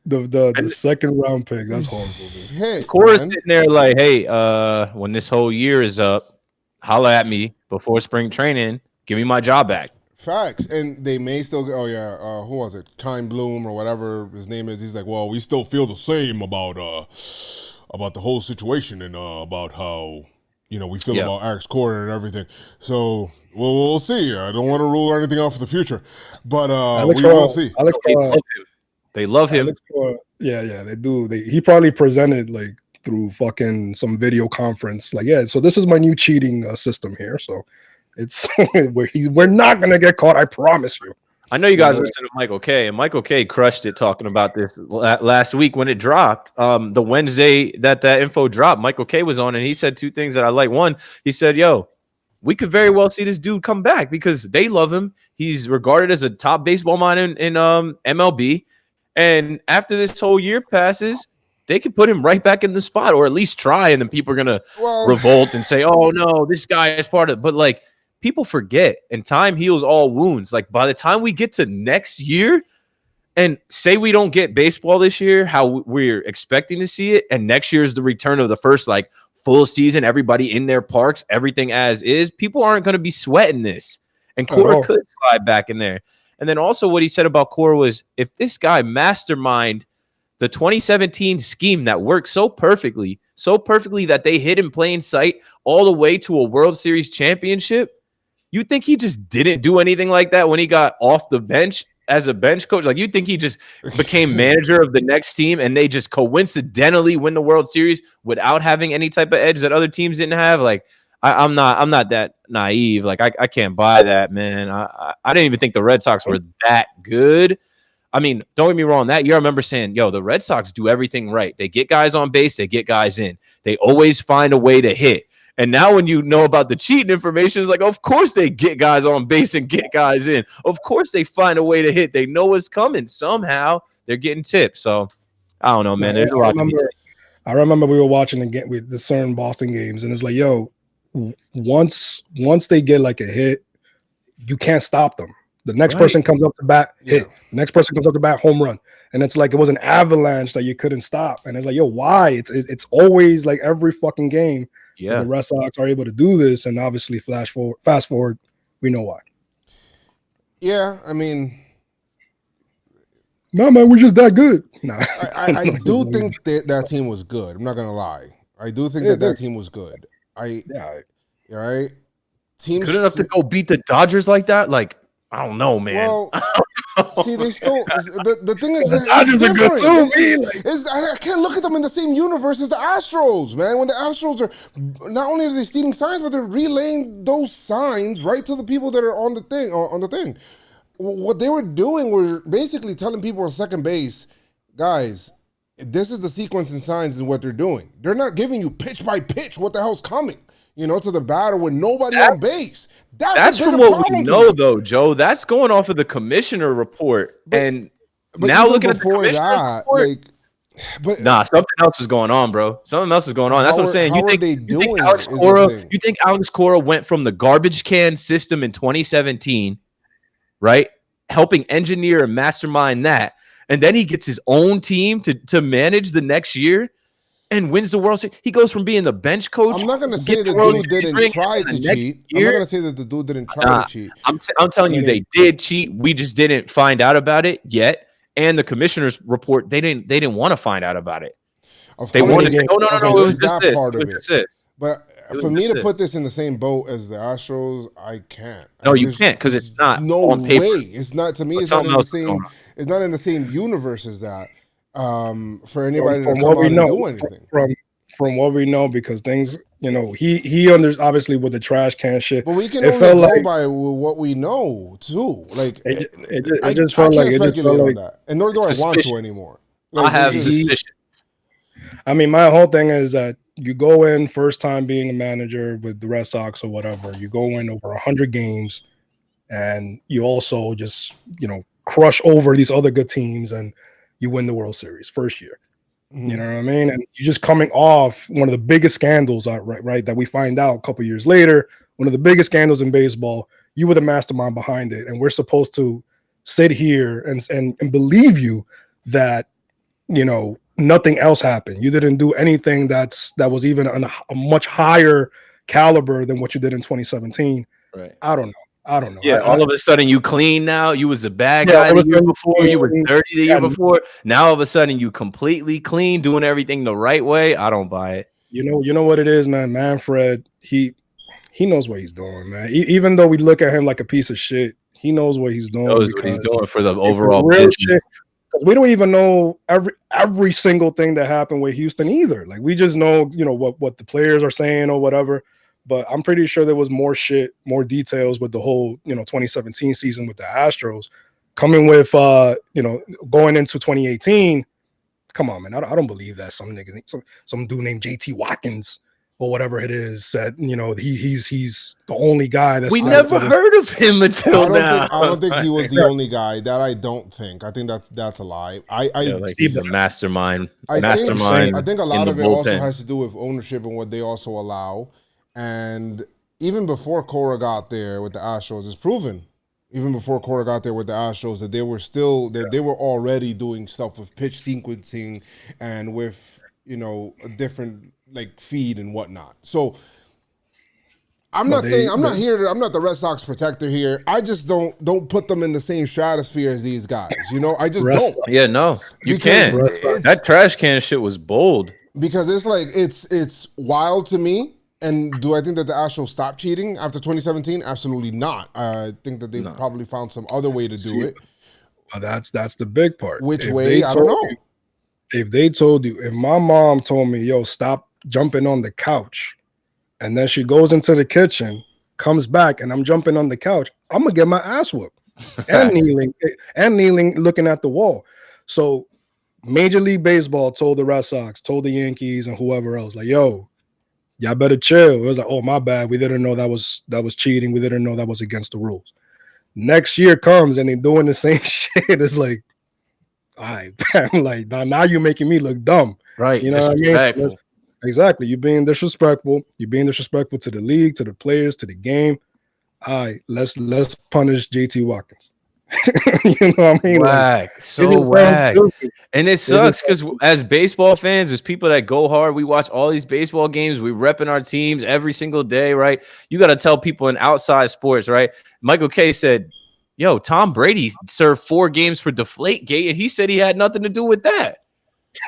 The second round pick. That's horrible. Cora's sitting there like, hey, when this whole year is up, holla at me before spring training. Give me my job back. Facts. And they may still go, who was it? Kyle Bloom or whatever his name is. He's like, well, we still feel the same about the whole situation and about how, we feel about Alex Cora and everything. So we'll see. I don't want to rule anything out for the future, but we will see. They love him. Yeah, they do. He probably presented like through fucking some video conference. Like, so this is my new cheating system here. So it's we're not gonna get caught. I promise you. I know you guys listen to Michael K, and Michael K crushed it talking about this last week when it dropped. The Wednesday that info dropped, Michael K was on, and he said two things that I like. One, he said, "Yo, we could very well see this dude come back because they love him. He's regarded as a top baseball mind in MLB." And after this whole year passes, they could put him right back in the spot, or at least try, and then people are gonna revolt and say, "Oh no, this guy is part of." But like, people forget, and time heals all wounds. Like, by the time we get to next year, and say we don't get baseball this year, how we're expecting to see it, and next year is the return of the first like full season, everybody in their parks, everything as is. People aren't gonna be sweating this, and Cora could slide back in there. And then also what he said about Cora was, if this guy mastermind the 2017 scheme that worked so perfectly that they hid in plain sight all the way to a World Series championship, you think he just didn't do anything like that when he got off the bench as a bench coach? Like, you think he just became manager of the next team and they just coincidentally win the World Series without having any type of edge that other teams didn't have? Like, I'm not that naive. Like, I can't buy that, man. I didn't even think the Red Sox were that good. I mean, don't get me wrong. That year, I remember saying, yo, the Red Sox do everything right. They get guys on base. They get guys in. They always find a way to hit. And now when you know about the cheating information, it's like, of course they get guys on base and get guys in. Of course they find a way to hit. They know what's coming. Somehow they're getting tipped. So, I don't know, man. There's a lot to be said. I remember we were watching the certain Boston games, and it's like, yo, once they get like a hit, you can't stop them. The next person comes up to bat, hit. The next person comes up to bat, home run. And it's like it was an avalanche that you couldn't stop. And it's like, yo, why? It's always like every fucking game. Yeah, the Red Sox are able to do this, and obviously fast forward, we know why. Yeah, I mean, no, man, we're just that good. Nah, I do think that team was good. I'm not gonna lie. I do think that team was good. Right. Teams good enough to go beat the Dodgers like that. Like, I don't know, man. Well, see, they still the thing is the Dodgers are good too. I can't look at them in the same universe as the Astros, man. When the Astros are not only are they stealing signs, but they're relaying those signs right to the people that are on the thing. What they were doing were basically telling people on second base, guys, this is the sequence and signs is what they're doing. They're not giving you pitch by pitch what the hell's coming, to the batter with nobody on base. That's from what we know, though, Joe. That's going off of the commissioner report. But now looking at the commissioner's report, something else was going on, bro. Something else was going on. That's what I'm saying. You think Alex Cora went from the garbage can system in 2017, right? Helping engineer and mastermind that. And then he gets his own team to manage the next year and wins the World Series. He goes from being the bench coach. I'm not going to say the dude didn't try to cheat. I'm not going to say that the dude didn't try to cheat. I'm telling you, they did cheat. We just didn't find out about it yet. And the commissioner's report, they didn't want to find out about it. They wanted to say, "Oh no, it was just this." Part of it. But for me to put this in the same boat as the Astros, I can't. No, you can't because it's not. No on paper. way. It's not to me. It's not in the same. It's not in the same universe as that. For anybody to come out and do anything. From what we know, because things, he obviously with the trash can shit. But we can only go by what we know too. Like it just felt like that, and nor do I want to anymore. I have suspicions. I mean, my whole thing is that you go in first time being a manager with the Red Sox or whatever. You go in over 100 games, and you also just crush over these other good teams, and you win the World Series first year. Mhm. You know what I mean? And you're just coming off one of the biggest scandals, right? That we find out a couple years later, one of the biggest scandals in baseball. You were the mastermind behind it, and we're supposed to sit here and believe you that nothing else happened. You didn't do anything that was even a much higher caliber than what you did in 2017. Right. I don't know. Yeah, all of a sudden you clean now. You was a bad Yeah, guy all the of a year sudden before. You were clean. dirty the year Yeah. before. Now all of a sudden you completely clean, doing everything the right way. I don't buy it. You know what it is, man. Manfred, he knows what he's doing, man. Even though we look at him like a piece of shit, he knows what he's doing. Knows what he's doing for the it's overall real business. shit. Because we don't even know every single thing that happened with Houston either. Like, we just know, what the players are saying or whatever. But I'm pretty sure there was more shit, more details with the whole, 2017 season with the Astros coming with, going into 2018. Come on, man. I don't believe that some nigga, some dude named JT Watkins or whatever it is said, he's the only guy that's. We never heard of him until now. I don't think he was the only guy. That I don't think. I think that's a lie. He's a mastermind. I think a lot in of the it also bullpen. has to do with ownership and what they also allow. And even before Cora got there with the Astros, it's proven. Even before Cora got there with the Astros, that they were still they were already doing stuff with pitch sequencing and with a different feed and whatnot. So I'm not the Red Sox protector here. I just don't put them in the same stratosphere as these guys. I just don't. Yeah, no, you can't. That trash can shit was bold. Because it's wild to me. And do I think that the Astros stopped cheating after 2017? Absolutely not. I think that they probably found some other way to do it. That's the big part. Which way? I don't know. If they told you, if my mom told me, yo, stop jumping on the couch, and then she goes into the kitchen, comes back, and I'm jumping on the couch, I'm gonna get my ass whooped and kneeling, looking at the wall. So Major League Baseball told the Red Sox, told the Yankees, and whoever else, like, yo, y'all better chill. It was like, oh, my bad. We didn't know that was cheating. We didn't know that was against the rules. Next year comes and they're doing the same shit. It's like, all right, like now you're making me look dumb. Right. You know what I mean? Exactly. You're being disrespectful. You're being disrespectful to the league, to the players, to the game. All right, let's punish JT Watkins. You know what I mean? Whack. Like, so whack. And it sucks because as baseball fans, there's people that go hard. We watch all these baseball games. We repping our teams every single day, right? You got to tell people in outside sports, right? Michael Kay said, yo, Tom Brady served 4 games for Deflategate, and he said he had nothing to do with that.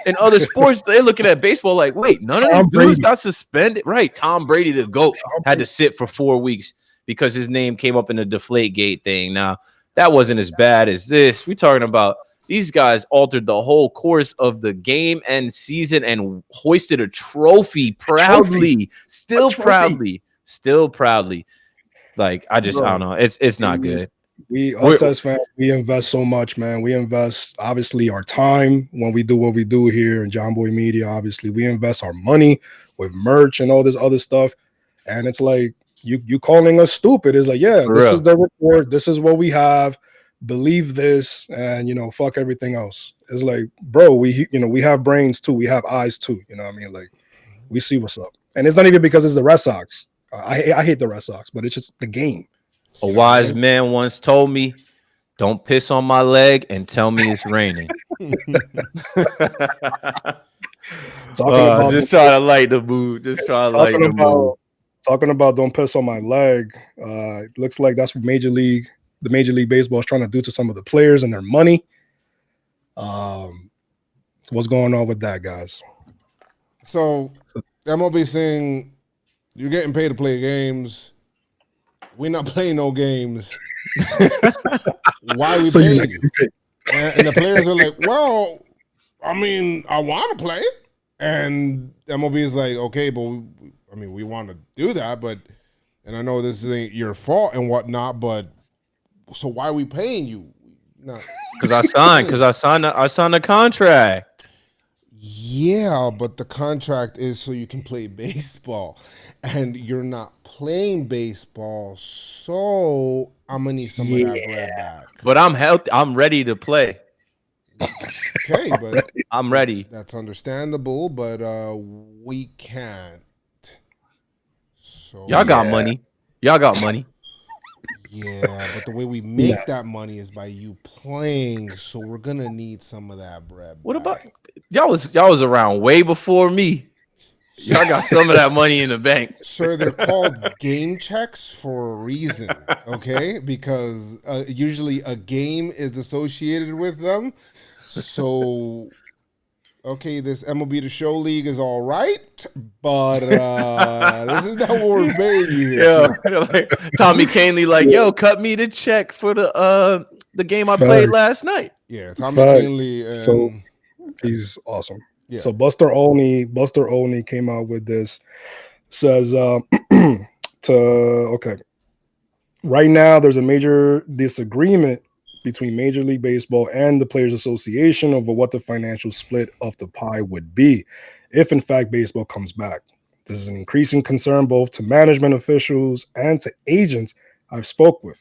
In other sports, they're looking at baseball like, wait, none of them dudes got suspended. Right. Tom Brady, the GOAT, had to sit for 4 weeks because his name came up in the Deflategate thing. Now, that wasn't as bad as this. We're talking about these guys altered the whole course of the game and season and hoisted a trophy proudly, still proudly. Like, I don't know. It's not good. Us as fans, we invest so much, man. We invest, obviously, our time when we do what we do here in JomboyMedia. Obviously, we invest our money with merch and all this other stuff. And it's like, you calling us stupid is like, yeah, this is the report. This is what we have. Believe this, and fuck everything else. It's like, bro, we have brains too. We have eyes too. You know what I mean? Like, we see what's up. And it's not even because it's the Red Sox. I hate the Red Sox, but it's just the game. A wise man once told me, don't piss on my leg and tell me it's raining. Just trying to light the mood. Talking about don't piss on my leg. It looks like that's what Major League Baseball is trying to do to some of the players and their money. What's going on with that, guys? So MLB saying you're getting paid to play games. We're not playing no games. Why are we paying you? And the players are like, well, I mean, I want to play. And MLB is like, okay, but we want to do that, and I know this ain't your fault and whatnot, but so why are we paying you? Because I signed the contract. Yeah, but the contract is so you can play baseball, and you're not playing baseball, so I'm gonna need some of that bread back. But I'm healthy. I'm ready to play. Okay, but I'm ready. that's understandable, but we can't. So Y'all got money. Y'all got money. yeah, but the way we make that money is by you playing, so we're gonna need some of that bread. What back. about y'all was around way before me. Y'all got some of that money in the bank. Sir, they're called game checks for a reason, okay? Because usually a game is associated with them. So, okay, this MLB The Show League is all right, but this is not what we're paying you here. Yeah, like Tommy Canley, like, yo, cut me the check for the game I played last night. Yeah, Tommy Facts. Canley. And, So he's awesome. yeah. So Buster Olney came out with this. Says right now there's a major disagreement between Major League Baseball and the Players Association over what the financial split of the pie would be if in fact baseball comes back. This is an increasing concern both to management officials and to agents I've spoke with.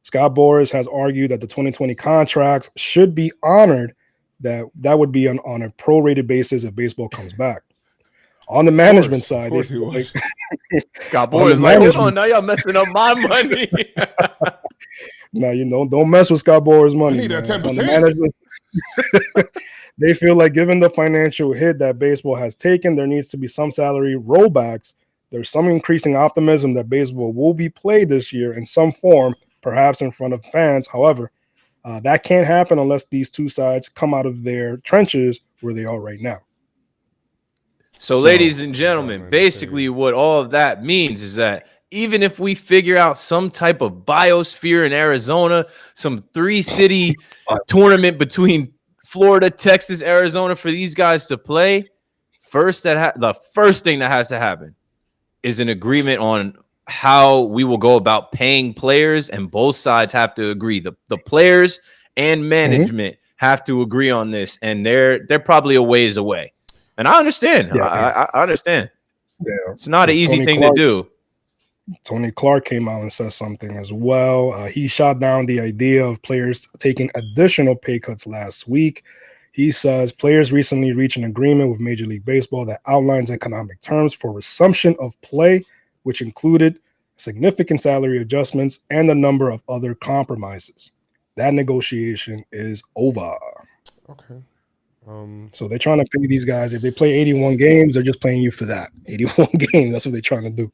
Scott Boras has argued that the 2020 contracts should be honored, that would be on a prorated basis if baseball comes back. On the management side, of course he was. Scott Boras like, hold management- on, now y'all messing up my money. No, don't mess with Scott Boras' money. I need that man. 10%. On the management, they feel like given the financial hit that baseball has taken, there needs to be some salary rollbacks. There's some increasing optimism that baseball will be played this year in some form, perhaps in front of fans. However, that can't happen unless these two sides come out of their trenches where they are right now. So, ladies and gentlemen, basically what all of that means is that even if we figure out some type of biosphere in Arizona, some 3-city tournament between Florida, Texas, Arizona for these guys to play, the first thing that has to happen is an agreement on how we will go about paying players, and both sides have to agree. The players and management have to agree on this, and they're probably a ways away. And I understand. Yeah, I understand. Yeah, it's not an easy thing to do. Tony Clark came out and said something as well. He shot down the idea of players taking additional pay cuts last week. He says players recently reached an agreement with Major League Baseball that outlines economic terms for resumption of play, which included significant salary adjustments and a number of other compromises. That negotiation is over. Okay. So they're trying to pay these guys. If they play 81 games, they're just paying you for that. 81 games. That's what they're trying to do.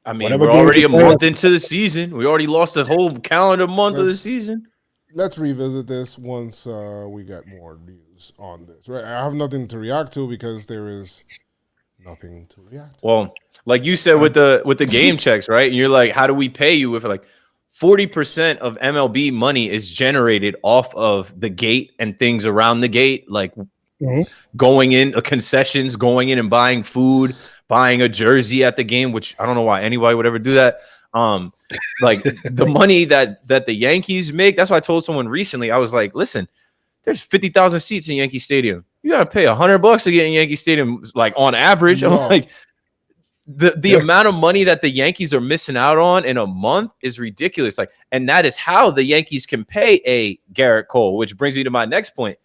I mean, we're already a month into the season. We already lost a whole calendar month of the season. Let's revisit this once we get more news on this. Right, I have nothing to react to because there is nothing to react to. Well, like you said with the game checks, right? And you're like, how do we pay you if like 40% of MLB money is generated off of the gate and things around the gate, like going in concessions, going in and buying food, buying a jersey at the game, which I don't know why anybody would ever do that. Like the money that the Yankees make. That's why I told someone recently, I was like, listen, there's 50,000 seats in Yankee Stadium. You got to pay $100 to get in Yankee Stadium, like on average. I'm like, the amount of money that the Yankees are missing out on in a month is ridiculous. Like, and that is how the Yankees can pay a Garrett Cole, which brings me to my next point.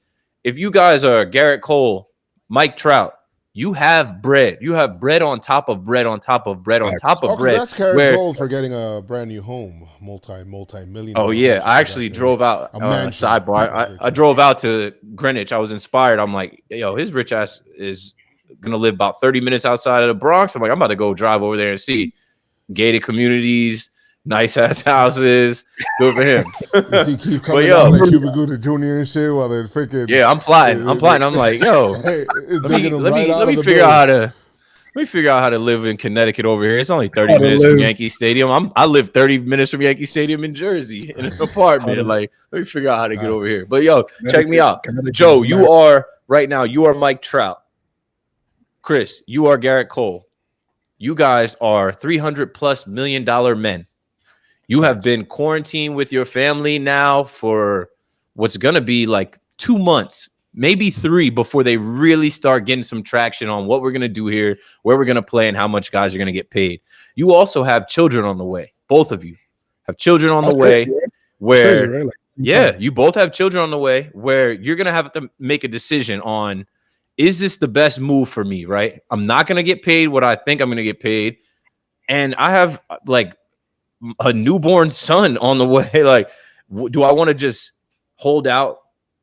If you guys are Garrett Cole, Mike Trout, you have bread. You have bread on top of bread on top of bread on top of bread. That's Garrett Cole for getting a brand new home, multi-million. Oh yeah, I actually drove out. Sidebar. I drove out to Greenwich. I was inspired. I'm like, yo, his rich ass is gonna live about 30 minutes outside of the Bronx. I'm like, I'm about to go drive over there and see gated communities, nice ass houses. Good for him. You see Keith coming down like Cuba Gooding Jr. and shit while they're freaking. Yeah, I'm plotting. I'm like, yo, let me figure out how to live in Connecticut over here. It's only 30 minutes from Yankee Stadium. I live 30 minutes from Yankee Stadium in Jersey in an apartment. Like, let me figure out how to get over here. But yo, check me out. Joe, you are right now, you are Mike Trout. Chris, you are Garrett Cole. You guys are $300+ million men. You have been quarantined with your family now for what's going to be like 2 months. maybe 3 before they really start getting some traction on what we're going to do here, where we're going to play, and how much guys are going to get paid. You also have children on the way. Both of you have children on the way where, crazy, right? you both have children on the way where you're going to have to make a decision on, is this the best move for me, right? I'm not going to get paid what I think I'm going to get paid. And I have like a newborn son on the way. Like, do I want to just hold out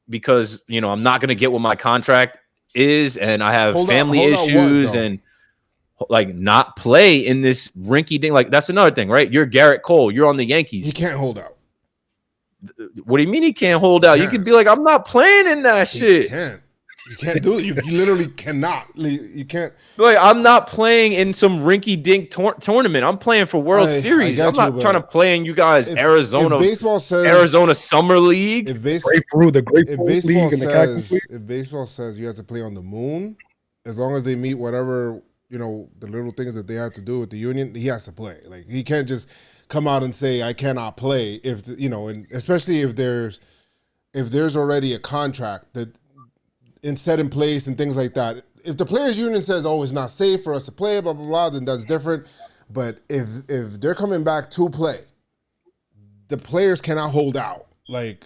because, I'm not going to get what my contract is and I have family issues and like not play in this rinky dink? Like, that's another thing, right? You're Garrett Cole. You're on the Yankees. He can't hold out. What do you mean he can't hold out? You could be like, I'm not playing in that shit. You can't do it. You literally cannot. You can't. Like, I'm not playing in some rinky-dink tournament. I'm playing for World Series. I'm not trying to play in you guys Arizona. If baseball says Arizona Summer League. If baseball says you have to play on the moon, as long as they meet whatever the little things that they have to do with the union, he has to play. Like, he can't just come out and say I cannot play if and especially if there's already a contract that set in place and things like that. If the players union says, "Oh, it's not safe for us to play," blah blah blah, then that's different. But if they're coming back to play, the players cannot hold out. Like,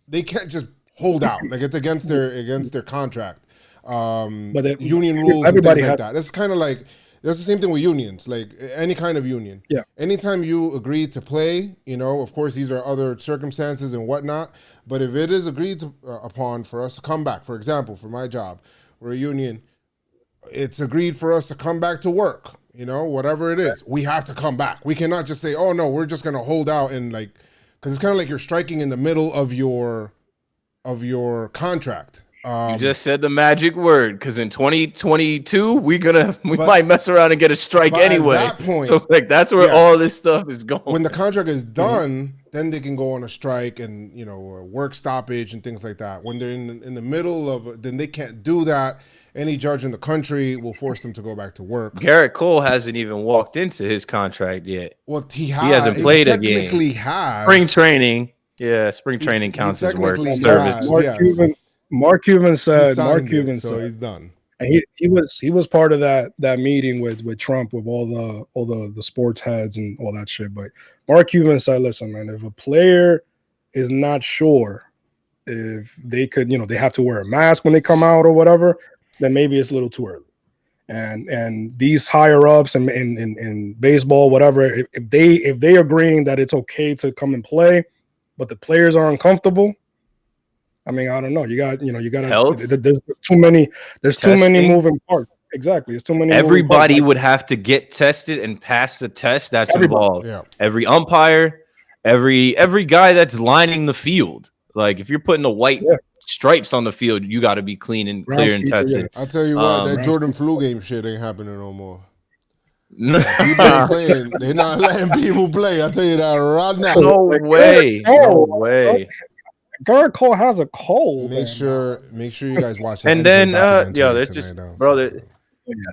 they can't just hold out. Like, it's against their contract. But union rules and things like that. It's kind of like that's the same thing with unions. Like any kind of union. Yeah. Anytime you agree to play, of course these are other circumstances and whatnot. But if it is agreed upon for us to come back, for example, for my job, we're a union, it's agreed for us to come back to work, whatever it is. We have to come back. We cannot just say, oh, no, we're just going to hold out and because it's kind of like you're striking in the middle of your contract. You just said the magic word, because in 2022 we might mess around and get a strike anyway. At that point, so that's where all this stuff is going. When the contract is done, then they can go on a strike and work stoppage and things like that. When they're in the middle of, then they can't do that. Any judge in the country will force them to go back to work. Garrett Cole hasn't even walked into his contract yet. Well, he hasn't played a game. Technically, has spring training. Yeah, spring training counts as work service. Mark Cuban said, so he's done. And he was part of that meeting with Trump with all the sports heads and all that shit. But Mark Cuban said, listen, man, if a player is not sure if they could, they have to wear a mask when they come out or whatever, then maybe it's a little too early. And these higher ups in baseball, whatever, if they agreeing that it's okay to come and play, but the players are uncomfortable, I mean, I don't know. You got to. There's too many. There's testing. Too many moving parts. Exactly. There's too many. Everybody would have to get tested and pass the test that's involved. Yeah. Every umpire, every guy that's lining the field. Like, if you're putting the white stripes on the field, you got to be clean and clear and tested. I'll tell you what, that Jordan flu game shit ain't happening no more. People ain't playing. They're not letting people play. I'll tell you that right now. No way. No way. Garrett Cole has a cold. Make sure you guys watch it. And then, there's just, brother.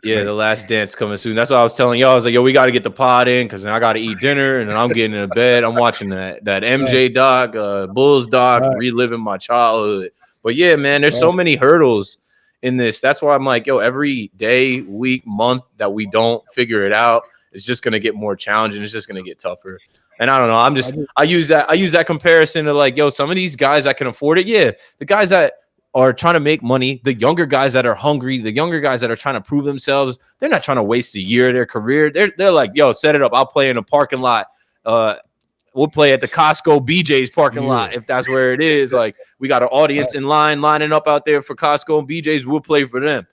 Yeah, The Last Dance coming soon. That's what I was telling y'all. I was like, we got to get the pod in because I got to eat dinner and then I'm getting into bed. I'm watching that MJ doc, Bulls doc, reliving my childhood. But yeah, man, there's so many hurdles in this. That's why I'm like, every day, week, month that we don't figure it out, it's just gonna get more challenging. It's just gonna get tougher. And I don't know. I use that comparison to like, some of these guys that can afford it. Yeah, the guys that are trying to make money, the younger guys that are hungry, the younger guys that are trying to prove themselves, they're not trying to waste a year of their career. They're like, set it up. I'll play in a parking lot. We'll play at the Costco BJ's parking lot if that's where it is. Like, we got an audience in line lining up out there for Costco and BJ's. We'll play for them.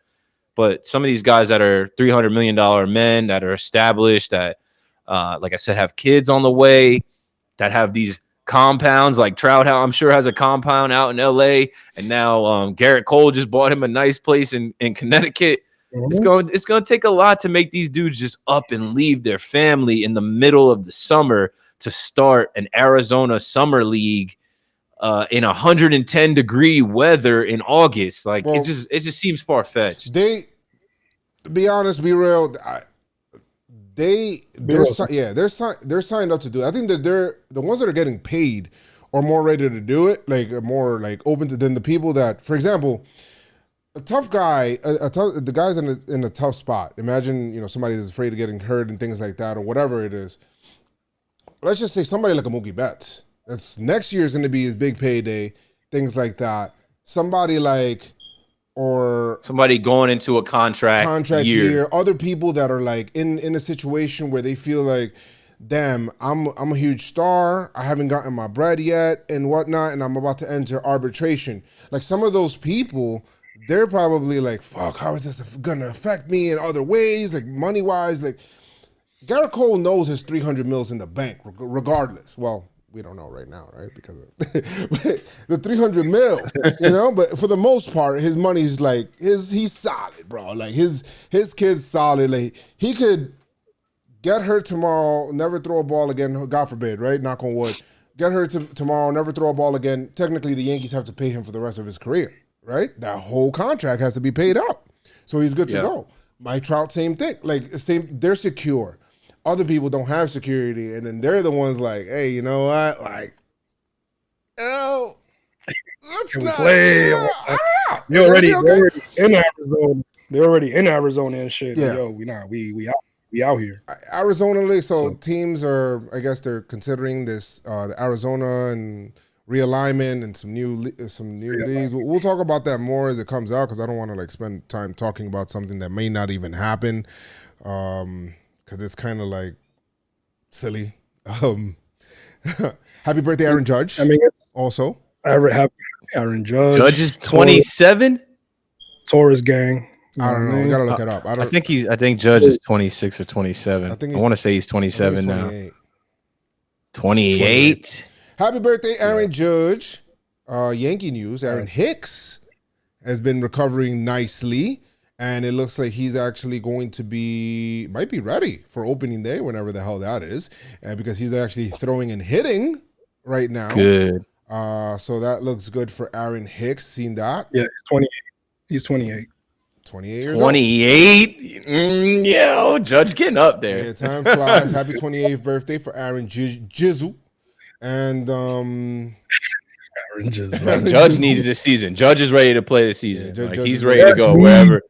But some of these guys that are $300 million men that are established, that like I said, have kids on the way, that have these compounds, like Trout House, I'm sure has a compound out in LA, and now Garrett Cole just bought him a nice place in Connecticut. Mm-hmm. It's going to take a lot to make these dudes just up and leave their family in the middle of the summer to start an Arizona summer league in 110-degree weather in August. Like, it just seems far-fetched. To be honest, be real, they're signed up to do it. I think that they're the ones that are getting paid or more ready to do it, like more like open to than the people that, for example, a tough guy, the guy's in a tough spot. Imagine, somebody is afraid of getting hurt and things like that, or whatever it is. Let's just say somebody like a Mookie Betts. That's next year is going to be his big payday, things like that. Somebody like, or somebody going into a contract year. Other people that are like in a situation where they feel like, damn, I'm a huge star. I haven't gotten my bread yet and whatnot, and I'm about to enter arbitration. Like some of those people, they're probably like, fuck, how is this going to affect me in other ways, like money-wise? Like Garrett Cole knows his 300 mils in the bank regardless. Well, we don't know right now, right? Because of the 300 mil, but for the most part, his money's like, he's solid, bro. Like his kid's solid. Like he could get hurt tomorrow, never throw a ball again, God forbid, right? Knock on wood. Get hurt tomorrow, never throw a ball again. Technically, the Yankees have to pay him for the rest of his career, right? That whole contract has to be paid out. So he's good to go. Mike Trout, same thing. They're secure. Other people don't have security, and then they're the ones like, hey, you know what? Like, let's Can we not play? They're already in Arizona. They're already in Arizona and shit. Yeah. Yo, we out here. Arizona, so teams are, I guess they're considering this, the Arizona and realignment and some new leagues. We'll talk about that more as it comes out because I don't want to spend time talking about something that may not even happen. Because it's kind of silly. Happy birthday, Aaron Judge. I mean, it's also happy Aaron Judge. Judge is 27. Taurus gang. I don't know. We gotta look it up. I think Judge is 26 or 27. I want to say he's 27 he's now. 28. Happy birthday, Aaron Judge. Yankee news. Aaron Hicks has been recovering nicely. And it looks like he's actually going to might be ready for opening day, whenever the hell that is, because he's actually throwing and hitting right now. Good. So that looks good for Aaron Hicks. Seen that? Yeah, he's 28. He's 28. 28 years 28? Yo, Judge getting up there. Yeah, time flies. Happy 28th birthday for Aaron Jizzle. And Aaron Judge. Judge needs this season. Judge is ready to play this season. Judge he's is ready to go wherever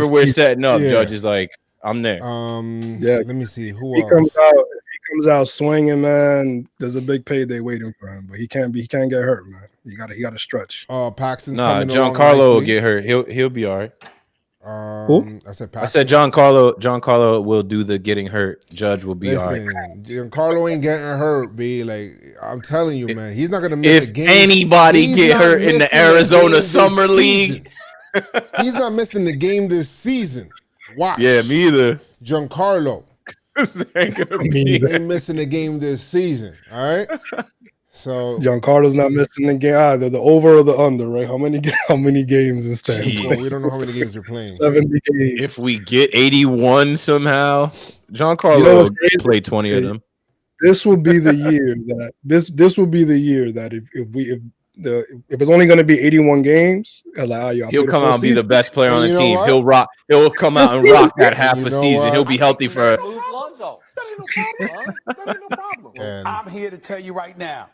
we're setting up. Yeah. Judge is like, I'm there. Let me see who He else. comes out swinging, man. There's a big payday waiting for him, but he can't get hurt, man. He got to stretch. Paxton's Nah, coming along Giancarlo will nicely. get hurt. He'll be all right. Who? I said Paxton. I said Giancarlo will do the getting hurt. Judge will be all right. Giancarlo ain't getting hurt, B. Like, I'm telling you, man, he's not gonna miss a If game. anybody He's get not hurt in the missing a Arizona game this Summer season. League, He's not missing the game this season. Watch. yeah, me either. Giancarlo ain't missing the game this season. All right. So Giancarlo's not missing the game either. The over or the under, right? How many games instead? Jeez. we don't know how many games you're playing. 70 games. If we get 81 somehow, Giancarlo will play 20 of them. This will be the year that this will be the year that if it's only going to be 81 games, He'll come out and be the best player on the you know team. what? He'll come out and rock that half You a know season. what? He'll be healthy for Move Lonzo. That ain't no problem. That ain't no problem. And- I'm here to tell you right now,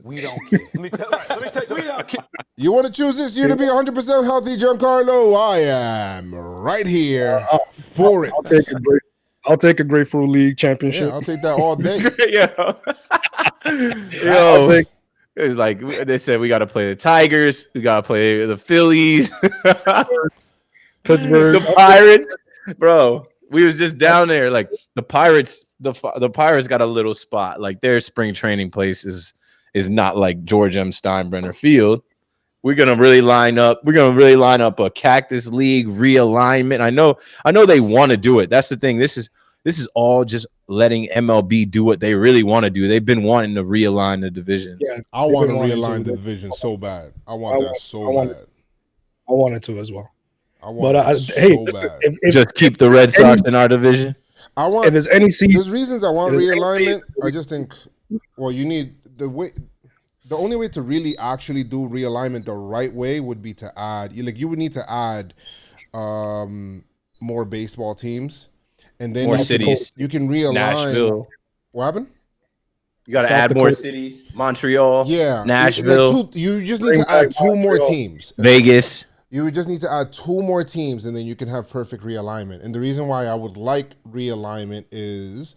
we don't care. Let me tell you, we don't care. You want to choose this year to be 100% healthy, Giancarlo? I am right here for it. I'll take a Grapefruit League championship. Yeah, I'll take that all day. Yo, it's like they said we got to play the Tigers, we got to play the Phillies, Pittsburgh, the Pirates, bro. We was just down there. Like the Pirates, the Pirates got a little spot. Like their spring training place is not like George M. Steinbrenner Field. We're gonna really line up. We're gonna really line up a Cactus League realignment. I know they want to do it. That's the thing. This is all just letting MLB do what they really want to do. They've been wanting to realign the divisions. Yeah, I want to realign the division so bad. I want that so bad. I wanted to as well. I want that so bad. Just keep the Red Sox in our division. I want. If there's any season, There's reasons I want If there's any realignment. season- I just think, well, you need the only way to really actually do realignment the right way would be to add. You would need to add more baseball teams, and then More cities. You can realign. Nashville. What happened? You got to South add more Dakota. cities. Montreal, Yeah, Nashville, you just need Bring to add back 2 more Montreal. teams. Vegas. You would just need to add 2 more teams, and then you can have perfect realignment. And the reason why I would like realignment is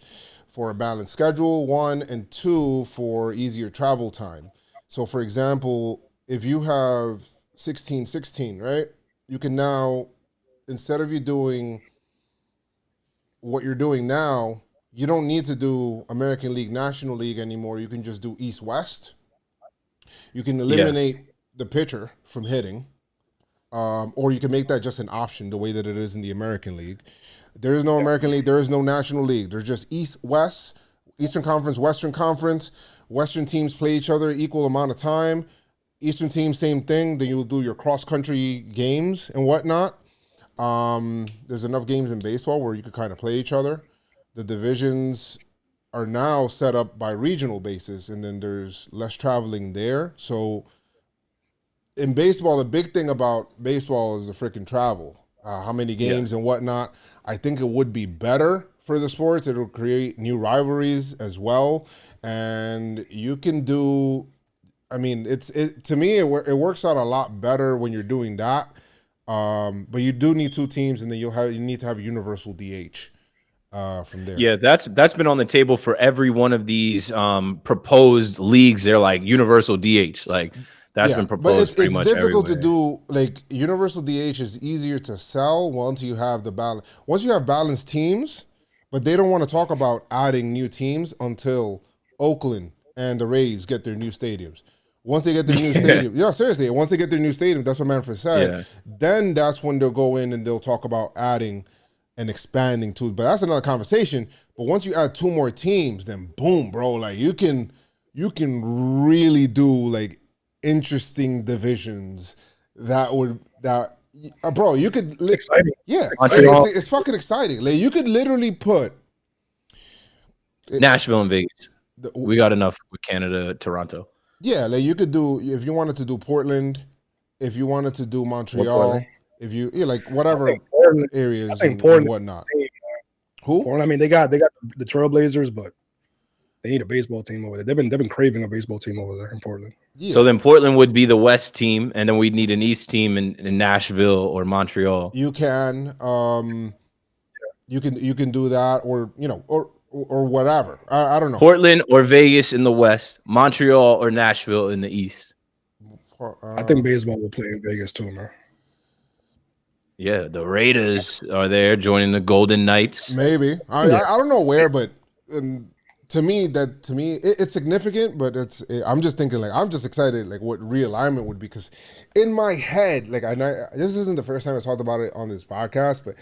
for a balanced schedule, 1, and 2 for easier travel time. So, for example, if you have 16-16, right? You can now, instead of you doing what you're doing now, you don't need to do American League, National League anymore. You can just do East-West. You can eliminate the pitcher from hitting. Or you can make that just an option the way that it is in the American League. There is no American League. There is no National League. There's just East, West, Eastern Conference, Western Conference. Western teams play each other equal amount of time. Eastern teams, same thing. Then you'll do your cross-country games and whatnot. There's enough games in baseball where you could kind of play each other. The divisions are now set up by regional basis, and then there's less traveling there. So in baseball, the big thing about baseball is the freaking travel. How many games and whatnot. I think it would be better for the sports. It'll create new rivalries as well. And you can do, I mean, to me, it works out a lot better when you're doing that. But you do need 2 teams, and then you need to have a universal DH from there. Yeah, that's been on the table for every one of these proposed leagues. They're like universal DH. Like that's been proposed pretty much everywhere. It's difficult to do. Like universal DH is easier to sell once you have the balance. Once you have balanced teams, but they don't want to talk about adding new teams until Oakland and the Rays get their new stadiums. Once they get their new stadium, seriously, once they get their new stadium, that's what Manfred said. Then that's when they'll go in and they'll talk about adding and expanding too. But that's another conversation. But once you add 2 more teams, then boom, bro, like you can really do like interesting divisions bro, you could Exciting. Yeah, Montreal. it's fucking exciting. Like you could literally put Nashville and Vegas. We got enough with Canada, Toronto. Yeah, like you could do, if you wanted to do Portland, if you wanted to do Montreal, if you like whatever areas and whatnot. Who? Portland, I mean, they got the Trailblazers, but they need a baseball team over there. They've been craving a baseball team over there in Portland. Yeah. So then Portland would be the West team, and then we'd need an East team in Nashville or Montreal. You can do that, or or whatever. I don't know. Portland or Vegas in the West, Montreal or Nashville in the East. I think baseball will play in Vegas too, man. Yeah, the Raiders are there joining the Golden Knights. Maybe. I don't know where, but to me, it's significant. But I'm just thinking, like, I'm just excited, like what realignment would be, because in my head, like, this isn't the first time I talked about it on this podcast, but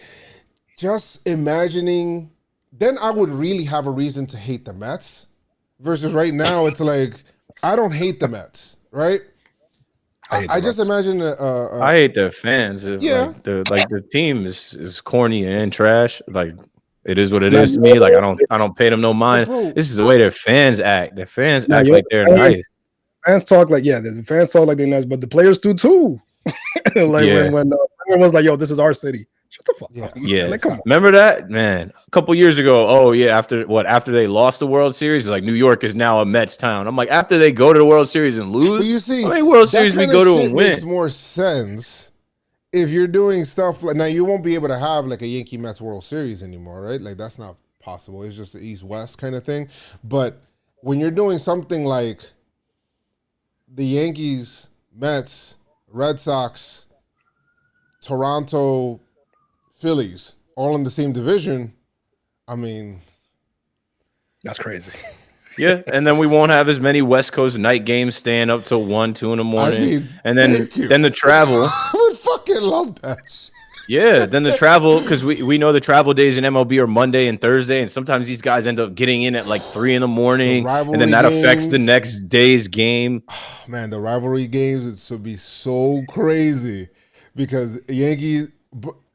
just imagining, then I would really have a reason to hate the Mets. Versus right now, it's like I don't hate the Mets, right? I just imagine. I hate their fans. Yeah, like the team is corny and trash. Like it is what it is to me. Like I don't pay them no mind. This is the way their fans act. Their fans act like they're nice. Fans talk like the fans talk like they're nice, but the players do too. Like when everyone's like, "Yo, this is our city." Shut the fuck up. Yeah. Like, come on. Remember that, man? A couple years ago. Oh yeah, after they lost the World Series, like New York is now a Mets town. I'm like, after they go to the World Series and lose, but you see, how many World Series we go to and win? Makes more sense if you're doing stuff like, now you won't be able to have like a Yankee Mets World Series anymore, right? Like that's not possible. It's just the East-West kind of thing. But when you're doing something like the Yankees, Mets, Red Sox, Toronto, Phillies, all in the same division, I mean, that's crazy. Yeah, and then we won't have as many West Coast night games staying up till 1, 2 in the morning. I mean, and then the travel. I would fucking love that shit. Yeah, then the travel, because we know the travel days in MLB are Monday and Thursday, and sometimes these guys end up getting in at like 3 in the morning, and then that affects the next day's game. Oh, man, the rivalry games would be so crazy because Yankees.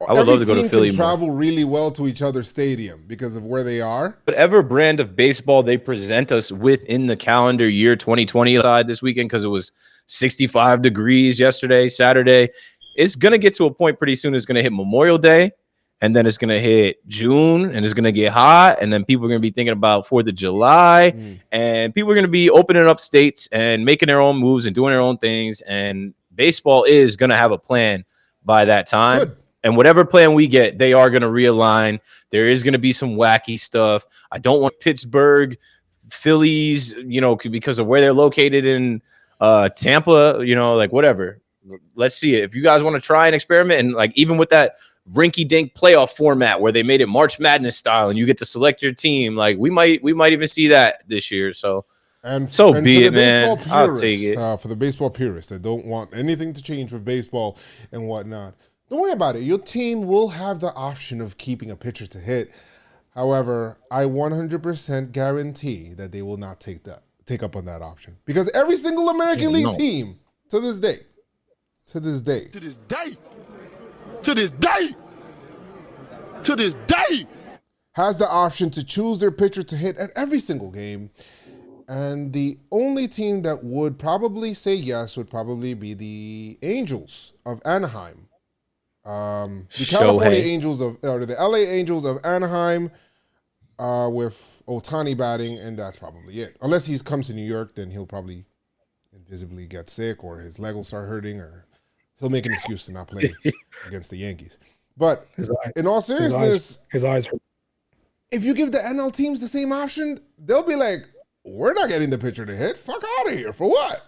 I would love to go to Philly. Can travel really well to each other's stadium because of where they are. Whatever brand of baseball they present us with in the calendar year 2020 side this weekend, because it was 65 degrees yesterday, Saturday. It's going to get to a point pretty soon. It's going to hit Memorial Day, and then it's gonna hit June, and it's gonna get hot, and then people are gonna be thinking about 4th of July, and people are gonna be opening up states and making their own moves and doing their own things. And baseball is gonna have a plan by that time. Good. And whatever plan we get, they are gonna realign. There is gonna be some wacky stuff. I don't want Pittsburgh, Phillies, because of where they're located in Tampa, like whatever. Let's see it. If you guys want to try an experiment, and like even with that rinky-dink playoff format where they made it March Madness style and you get to select your team, like we might even see that this year. So be it, man. I'll take it. For the baseball purists that don't want anything to change with baseball and whatnot, don't worry about it. Your team will have the option of keeping a pitcher to hit. However, I 100% guarantee that they will not take up on that option, because every single American League team to this day has the option to choose their pitcher to hit at every single game. And the only team that would probably say yes would probably be the Angels of Anaheim. The California Angels or the LA Angels of Anaheim with Ohtani batting, and that's probably it. Unless he comes to New York, then he'll probably invisibly get sick, or his leg will start hurting, or he'll make an excuse to not play against the Yankees. But in all seriousness, his eyes hurt. If you give the NL teams the same option, they'll be like, we're not getting the pitcher to hit. Fuck out of here. For what?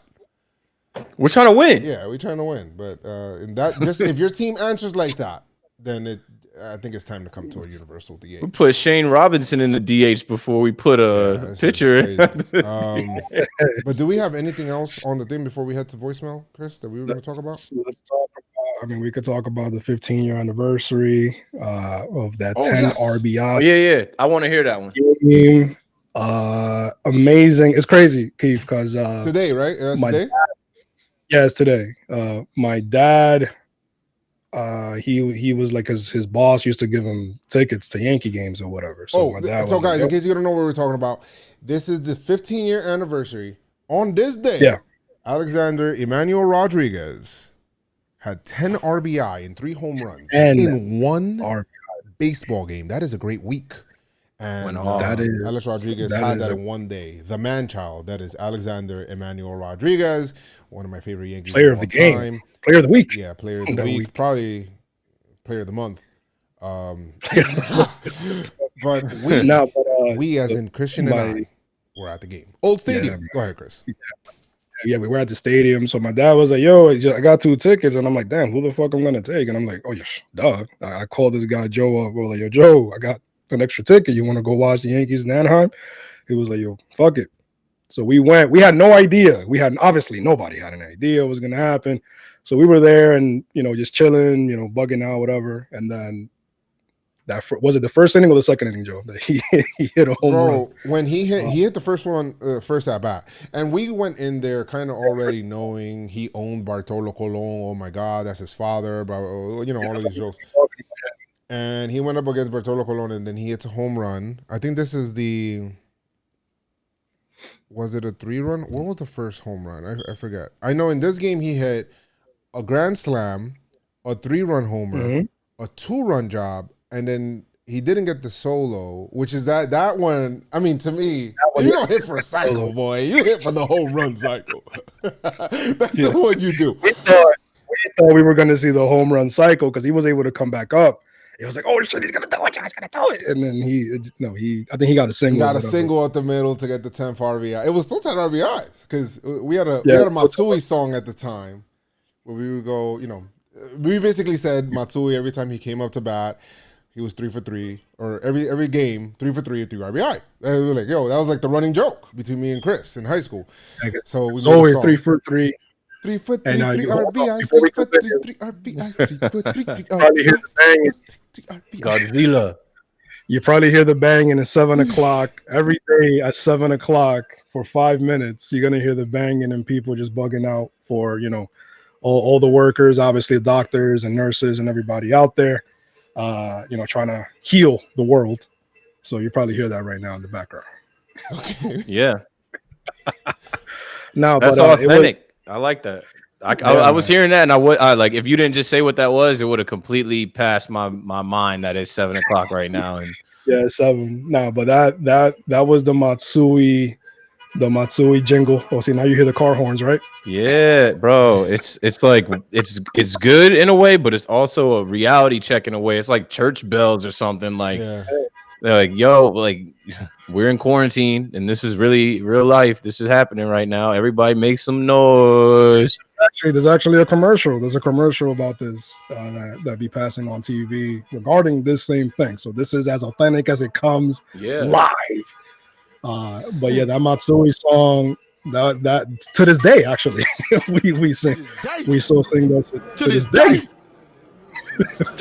We're trying to win. Yeah, we're trying to win. But if your team answers like that, then I think it's time to come to a universal DH. We put Shane Robinson in the DH before we put a pitcher. But do we have anything else on the thing before we head to voicemail, Chris, that we were going to talk about? Let's talk about. We could talk about the 15-year anniversary of that 10 RBI. Oh, yeah. I want to hear that one. Game. Amazing. It's crazy, Keith, because today, right? Today? Yeah, it's today. My dad, he was like, his boss used to give him tickets to Yankee games or whatever. So my dad guys, like, in case you don't know what we're talking about, this is the 15-year anniversary. On this day, Alexander Emmanuel Rodriguez had 10 RBI and 3 home runs in one baseball game. That is a great week. And Alex Rodriguez had that in one day. The man-child, that is Alexander Emmanuel Rodriguez, one of my favorite Yankees player of the game. Time. Player of the week. Yeah, player of the week. Probably player of the month. But we as in Christian and I were at the game. Old Stadium. Go ahead, Chris. Yeah, we were at the stadium. So my dad was like, yo, I got 2 tickets. And I'm like, damn, who the fuck I'm going to take? And I'm like, oh, yeah, duh. I called this guy, Joe, up. We're like, yo, Joe, I got an extra ticket. You want to go watch the Yankees in Anaheim? He was like, yo, fuck it. So we went. We had no idea. Obviously, nobody had an idea what was going to happen. So we were there and, just chilling, bugging out, whatever. And then was it the first inning or the second inning, Joe, that he hit a home run? When he hit the first one, first at bat, and we went in there kind of already knowing he owned Bartolo Colon. Oh my God, that's his father. But all of these jokes. And he went up against Bartolo Colon, and then he hits a home run. I think this is was it a 3-run? What was the first home run? I forget. I know in this game he hit a grand slam, a 3-run homer, a 2-run job, and then he didn't get the solo, which is that one. I mean, to me, you don't hit for a cycle, boy. You hit for the home run cycle. That's the one you do. We thought we were going to see the home run cycle because he was able to come back up. It was like, oh shit, he's gonna do it. He's gonna do it. And then I think he got a single. He got a single at the middle to get the 10th RBI. It was still 10 RBIs because we had a Matsui song at the time where we would go. We basically said Matsui every time he came up to bat, he was 3 for 3, or every game 3 for 3 or 3 RBI. And we were like, yo, that was like the running joke between me and Chris in high school. So we always 3 for 3. 3 for 3, 3 RBIs, 3 for 3, 3 RBIs, 3 for 3, 3 RBIs. Godzilla. You probably hear the banging at 7 o'clock every day at 7 o'clock for 5 minutes. You're gonna hear the banging and people just bugging out for all the workers, obviously the doctors and nurses and everybody out there, trying to heal the world. So you probably hear that right now in the background. Okay. Yeah. No, that's but, authentic. I like that. I was hearing that, and I like if you didn't just say what that was, it would have completely passed my mind that it's 7 o'clock right now. And Yeah, 7. Nah, but that was the Matsui jingle. Oh, see, now you hear the car horns, right? yeah, bro, it's like it's good in a way, but it's also a reality check in a way. It's like church bells or something. Like Yeah. they're like, yo, like we're in quarantine, and this is really real life. This is happening right now. Everybody make some noise. There's actually a commercial. There's a commercial about this that be passing on TV regarding this same thing. So this is as authentic as it comes live. But yeah, that Matsui song, that to this day, actually, we still sing that shit to this day.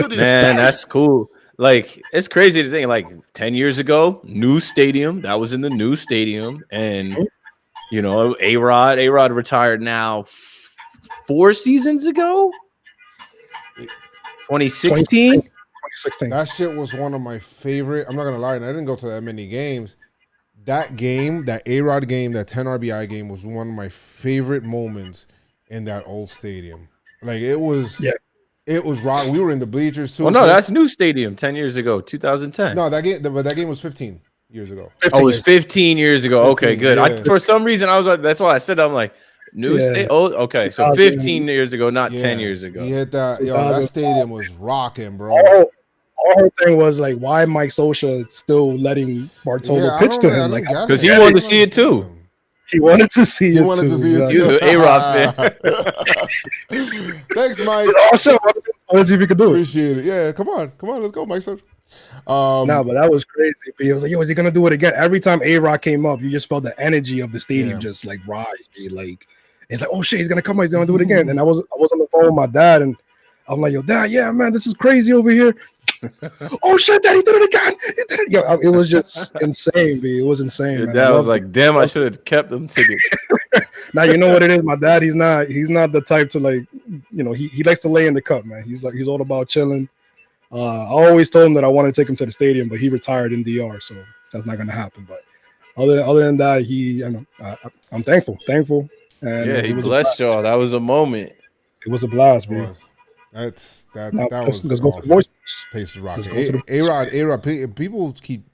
Man, that's cool. Like it's crazy to think. Like 10 years ago, new stadium. That was in the new stadium, and A-Rod retired now 4 seasons ago. 2016. That shit was one of my favorite. I'm not gonna lie, and I didn't go to that many games. That game, that A-Rod game, that 10 RBI game was one of my favorite moments in that old stadium. Like it was. Yeah. It was rock. We were in the bleachers too. Oh no, that's new stadium 10 years ago, 2010. No, that game was 15 years ago. Oh, it was 15 years ago. 15, okay, good. Yeah. For some reason, I was like, that's why I said I'm like new stadium. Oh, okay, so 15 years ago, not 10 years ago. He hit that. Yo, that stadium was rocking, bro. Our thing was like, why Mike Scioscia still letting Bartolo pitch to him? Like, because he wanted to see it too. He wanted to see it. He wanted to see it too. He was an A-Rod fan. Thanks, Mike. Let's see if you could do it. Appreciate it. Yeah, come on, let's go, Mike. No, but that was crazy. But he was like, yo, is he gonna do it again? Every time A-Rod came up, you just felt the energy of the stadium just like rise. Like it's like, oh shit, he's gonna come out, he's gonna do it again. And I was on the phone with my dad, and I'm like, yo, Dad, yeah, man, this is crazy over here. Oh shit, Dad, he did it again. He did it. Yo, it was just insane, B. It was insane. Your man. dad was like, damn, I should have kept them tickets. Now you know what it is. My dad, he's not the type to like, he likes to lay in the cup, man. He's all about chilling. I always told him that I wanted to take him to the stadium, but he retired in DR, so that's not gonna happen. But other than that, I'm thankful. And yeah, he blessed y'all. That was a moment. It was a blast, man. That was awesome. Pace was rocking. A-Rod. People keep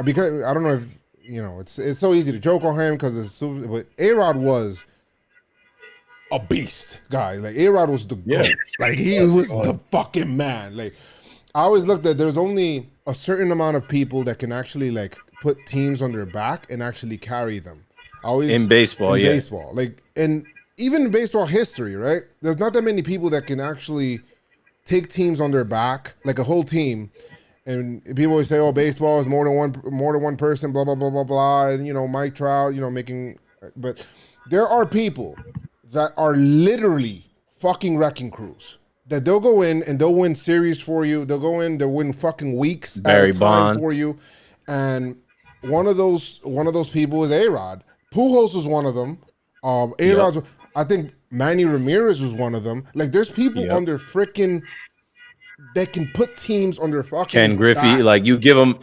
because I don't know if it's so easy to joke on him because but A-Rod was a beast, guy. Like A-Rod was the GOAT. Like he was the fucking man. Like I always looked at there's only a certain amount of people that can actually like put teams on their back and actually carry them. In baseball. Like and even in baseball history, right? There's not that many people that can actually take teams on their back, like a whole team. And people always say, "Oh, baseball is more than one person." Blah blah blah blah blah. And Mike Trout, making. But there are people that are literally fucking wrecking crews. That they'll go in and they'll win series for you. They'll go in, they'll win fucking weeks at a time for you. And one of those people is A-Rod. Pujols was one of them. A-Rod's. I think Manny Ramirez was one of them. Like, there's people on their freaking that can put teams on their fucking Ken Griffey, back. like you give them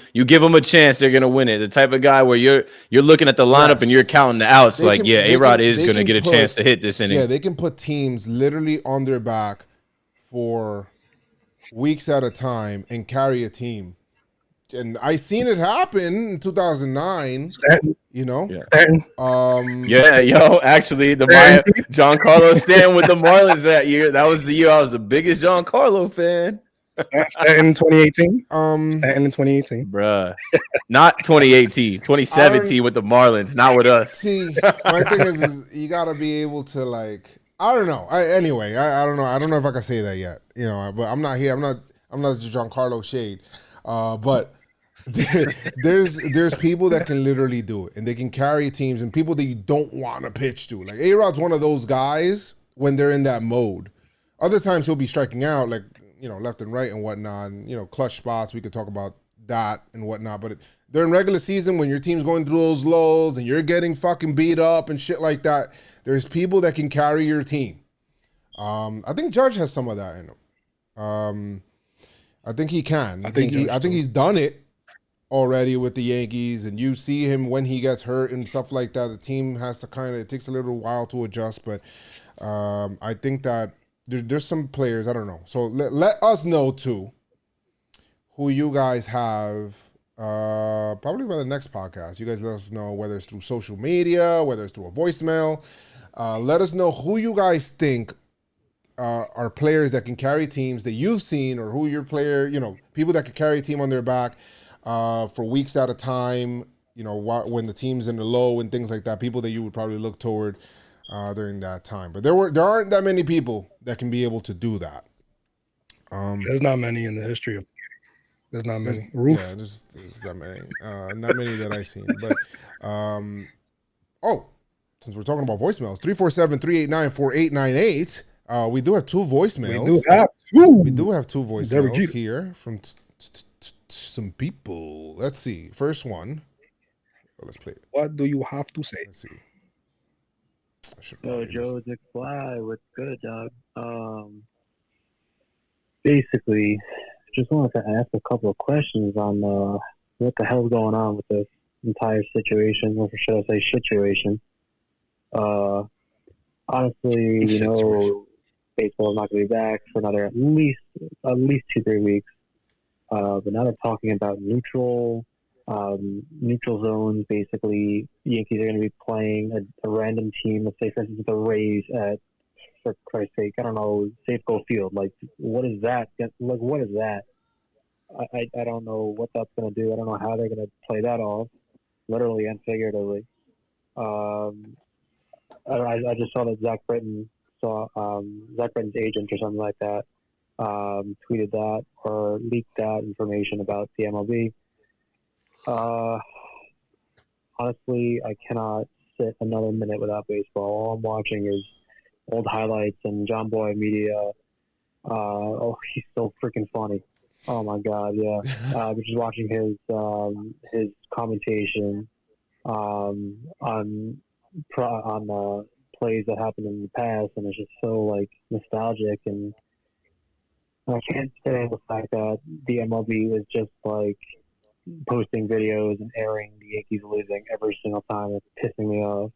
a chance, they're gonna win it. The type of guy where you're looking at the lineup and you're counting the outs. A-Rod is gonna get a chance to hit this inning. Yeah, they can put teams literally on their back for weeks at a time and carry a team. And I seen it happen in 2009. Stanton. Stanton. Actually, Giancarlo Stanton with the Marlins that year. That was the year I was the biggest Giancarlo fan. Stanton in 2018. Stanton in 2018. Bruh. Not 2018, 2017 with the Marlins, not with us. See, my thing is you gotta be able to like, I don't know. I don't know. I don't know if I can say that yet. But I'm not here. I'm not just Giancarlo shade. But there's people that can literally do it and they can carry teams and people that you don't want to pitch to. Like A-Rod's one of those guys when they're in that mode. Other times he'll be striking out like, left and right and whatnot. And, clutch spots. We could talk about that and whatnot. But during regular season when your team's going through those lulls and you're getting fucking beat up and shit like that, there's people that can carry your team. I think Judge has some of that in him. I think he can. I think he's done it already with the Yankees, and you see him when he gets hurt and stuff like that. The team has to it takes a little while to adjust, but I think that there's some players, I don't know. So let us know too who you guys have. Probably by the next podcast. You guys let us know whether it's through social media, whether it's through a voicemail. Let us know who you guys think are players that can carry teams that you've seen, or who your player, people that can carry a team on their back for weeks at a time, when the team's in the low and things like that, people that you would probably look toward during that time. But there aren't that many people that can be able to do that. There's not many in the history of. There's not many. Roof. Yeah, there's not many. Not many that I've seen. But since we're talking about voicemails, 347-389-4898. We do have two voicemails. We do have two voicemails here from some people. Let's see. First one. Let's play it. What do you have to say? Let's see. Joe Dick Fly, what's good, dog? Basically, just wanted to ask a couple of questions on what the hell's going on with this entire situation, or should I say situation. Honestly, baseball is not going to be back for another at least 2-3 weeks. But now they're talking about neutral zones. Basically, Yankees are going to be playing a random team. Let's say, for instance, the Rays at, for Christ's sake, I don't know, Safeco Field. Like, what is that? Like, what is that? I don't know what that's going to do. I don't know how they're going to play that off, literally and figuratively. I just saw that Zach Britton's agent or something like that tweeted that or leaked that information about the MLB. Honestly, I cannot sit another minute without baseball. All I'm watching is old highlights and JomboyMedia. He's so freaking funny. Oh my God, yeah. Just watching his commentation on plays that happened in the past, and it's just so like nostalgic, and I can't stand the fact that the MLB is just like posting videos and airing the Yankees losing every single time. It's pissing me off.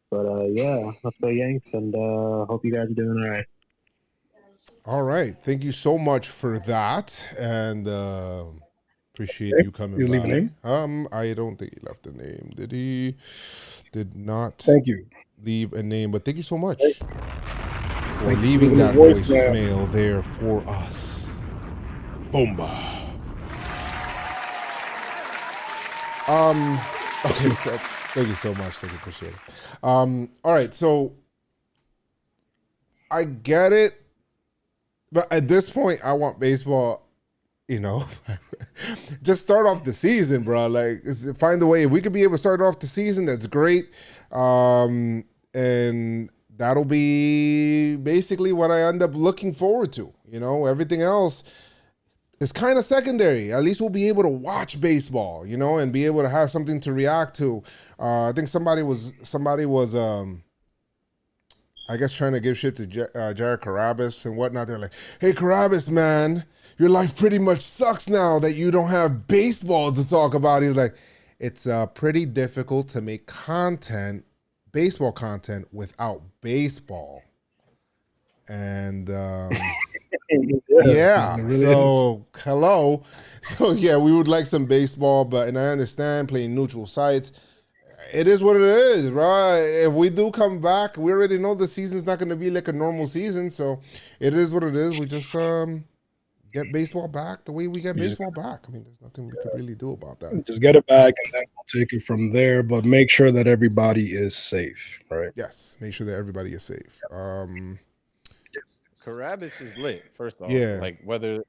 But yeah, let's go Yanks, and hope you guys are doing all right. All right. Thank you so much for that, and appreciate you coming Did he by. leave a name? I don't think he left a name. Did he? Did not. Thank you. Leave a name, but thank you so much for Thank leaving you. that voicemail there for us. Bomba. Okay. Thank you so much. Thank you. Appreciate it. All right. So I get it. But at this point, I want baseball, just start off the season, bro. Like, find a way. If we could be able to start off the season, that's great. And that'll be basically what I end up looking forward to. Everything else is kind of secondary. At least we'll be able to watch baseball, and be able to have something to react to. I think somebody was I guess trying to give shit to Jared Carabas and whatnot. They're like, hey, Carabas, man, your life pretty much sucks now that you don't have baseball to talk about. He's like, it's pretty difficult to make baseball content without baseball. And yeah, really so hello. So yeah, we would like some baseball, and I understand playing neutral sites. It is what it is, bro. If we do come back, we already know the season's not going to be like a normal season, so it is what it is. We just get baseball back the way we get baseball back. I mean, there's nothing we could really do about that. Just get it back, and then we'll take it from there. But make sure that everybody is safe, right? Yes, make sure that everybody is safe. Carabas is lit. First off, Yeah. like whether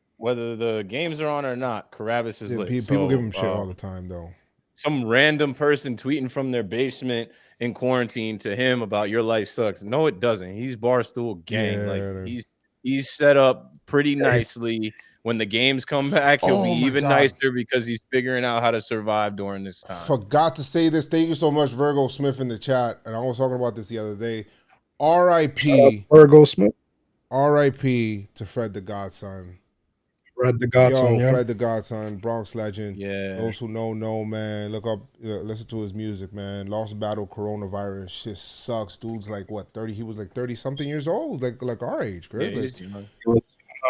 the games are on or not, Carabas is lit. People give him shit all the time, though. Some random person tweeting from their basement in quarantine to him about your life sucks. No, it doesn't. He's Barstool gang. Yeah. Like he's set up pretty nicely. When the games come back, he'll be even nicer because he's figuring out how to survive during this time. Forgot to say this. Thank you so much, Virgo Smith, in the chat. And I was talking about this the other day. R.I.P. Virgo Smith. R.I.P. to Fred the Godson. Fred the Godson, Yo, yeah. Fred the Godson, Bronx legend. Yeah. Those who know, man. Look up, listen to his music, man. Lost battle coronavirus. Shit sucks. Dude's like what 30? He was like 30 something years old, like our age, Yeah, Chris. Like, he's young.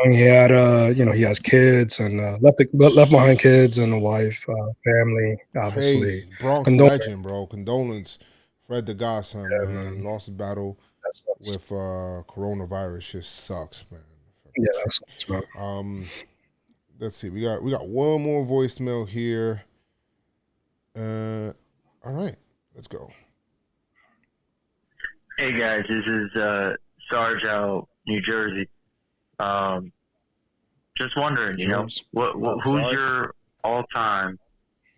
He had he has kids and left behind kids and a wife, family, obviously. crazy. Bronx Condol- legend, bro. Condolence, Fred the Godson, Yeah, man. man. Lost the battle That sucks. with coronavirus. Shit sucks, man. Yeah, that sucks, man. Let's see. We got one more voicemail here. All right, let's go. Hey guys, this is Sarge out New Jersey. Just wondering, Yours. who's Sarge? your all-time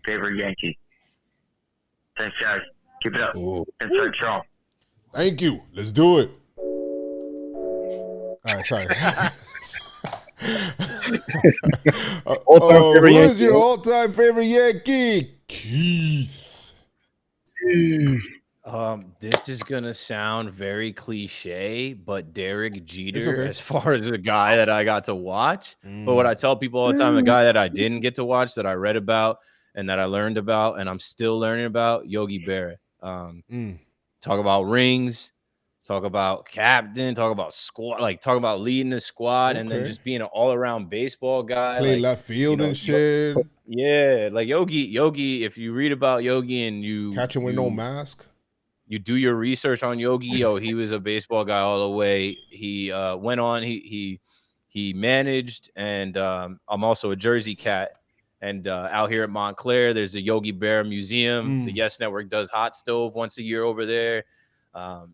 favorite Yankee? Thanks, guys. Keep it up. Ooh. Pinstripe Strong. Thank you. Let's do it. All right, sorry. All-time favorite who Yankee. is your all-time favorite Yankee? Keith. This is gonna sound very cliche, but Derek Jeter, okay. as far as a guy that I got to watch. But what I tell people all the time, the guy that I didn't get to watch, that I read about and that I learned about, and I'm still learning about, Yogi Berra. Talk about rings, talk about captain, talk about squad, like talk about leading the squad, and then Okay. just being an all-around baseball guy. Play like, left field you know, and shit. Yeah, like Yogi. If you read about Yogi and you Catching with no mask. you do your research on Yogi, he was a baseball guy all the way. He went on. He managed, and I'm also a Jersey cat. And out here at Montclair, there's a Yogi Berra Museum. The Yes Network does Hot Stove once a year over there.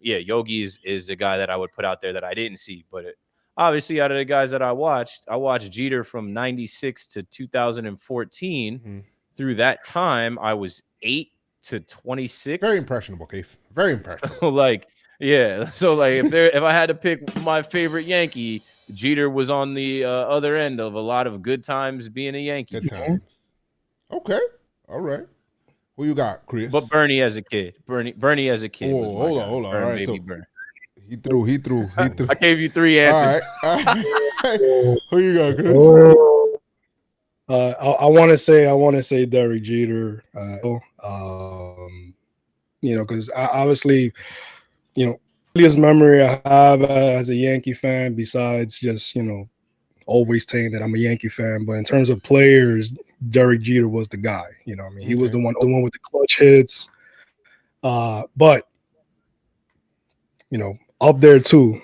Yogi is the guy that I would put out there that I didn't see. But obviously, out of the guys that I watched Jeter from 96 to 2014. Through that time, I was 8 to 26. Very impressionable, Keith. Very impressionable. So if I had to pick my favorite Yankee, Jeter was on the other end of a lot of good times being a Yankee. Good times. Okay. All right. Who you got, Chris? But Bernie as a kid. Bernie as a kid. Oh, was my hold guy. on. All Bernie, right. baby So Bernie. he threw. I gave you 3 answers. All right. Who you got, Chris? I want to say Derek Jeter. Because obviously, earliest memory I have as a Yankee fan, besides just always saying that I'm a Yankee fan, but in terms of players, Derek Jeter was the guy. He was the one with the clutch hits. But up there too,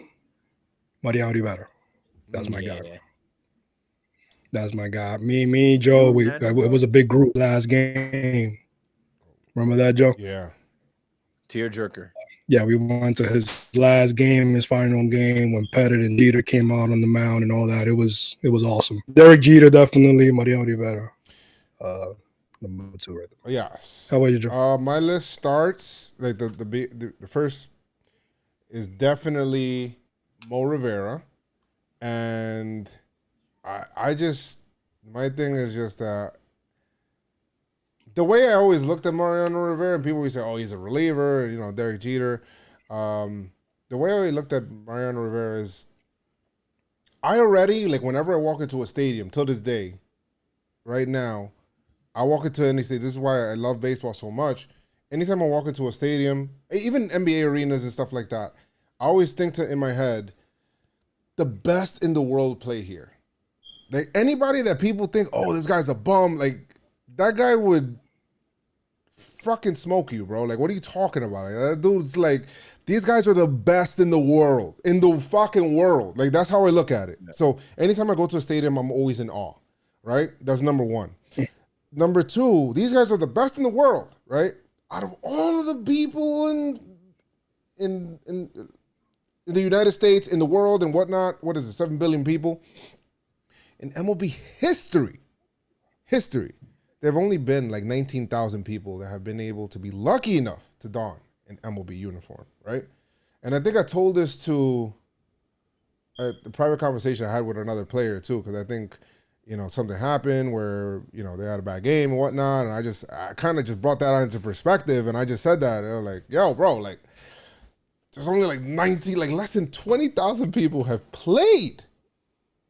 Mariano Rivera. That's my guy. That's my guy. Me, Joe. It was a big group last game. Remember that, Joe? Yeah. Tearjerker. Yeah, we went to his last game, his final game, when Pettit and Jeter came out on the mound and all that. It was awesome. Derek Jeter, definitely. Mariano Rivera, number 2 right there. Yes. How about you, Joe? My list starts like the first is definitely Mo Rivera, and I just my thing is just that the way I always looked at Mariano Rivera, and people always say, "Oh, he's a reliever," Derek Jeter. The way I always looked at Mariano Rivera is, I already, like, whenever I walk into a stadium till this day, right now, I walk into any stadium. This is why I love baseball so much. Anytime I walk into a stadium, even NBA arenas and stuff like that, I always think in my head, the best in the world play here. Like, anybody that people think, oh, this guy's a bum, like, that guy would fucking smoke you, bro. Like, what are you talking about? Like, that dude's like, these guys are the best in the world, in the fucking world. Like, that's how I look at it. Yeah. So anytime I go to a stadium, I'm always in awe, right? That's number 1. Number 2, these guys are the best in the world, right? Out of all of the people in the United States, in the world and whatnot, what is it, 7 billion people? In MLB history, there have only been like 19,000 people that have been able to be lucky enough to don an MLB uniform, right? And I think I told this to the private conversation I had with another player too, because I think, something happened where, they had a bad game and whatnot, and I kind of just brought that into perspective, and I just said that, and I was like, yo, bro, like, there's only like less than 20,000 people have played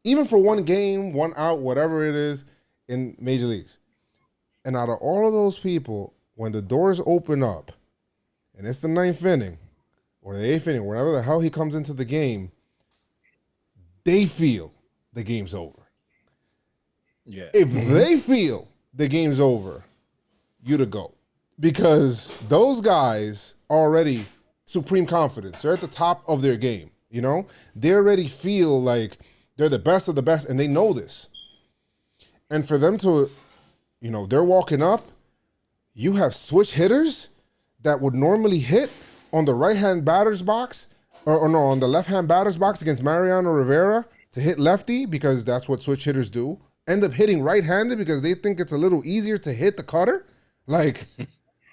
even for one game, one out, whatever it is in major leagues. And out of all of those people, when the doors open up and it's the 9th inning or the 8th inning, wherever the hell he comes into the game, they feel the game's over. Yeah. If they feel the game's over, you to go. Because those guys already supreme confidence. They're at the top of their game, you know? They already feel like they're the best of the best, and they know this. And for them to, you know, they're walking up, you have switch hitters that would normally hit on the right-hand batter's box, or no, on the left-hand batter's box against Mariano Rivera to hit lefty, because that's what switch hitters do, end up hitting right-handed because they think it's a little easier to hit the cutter. Like,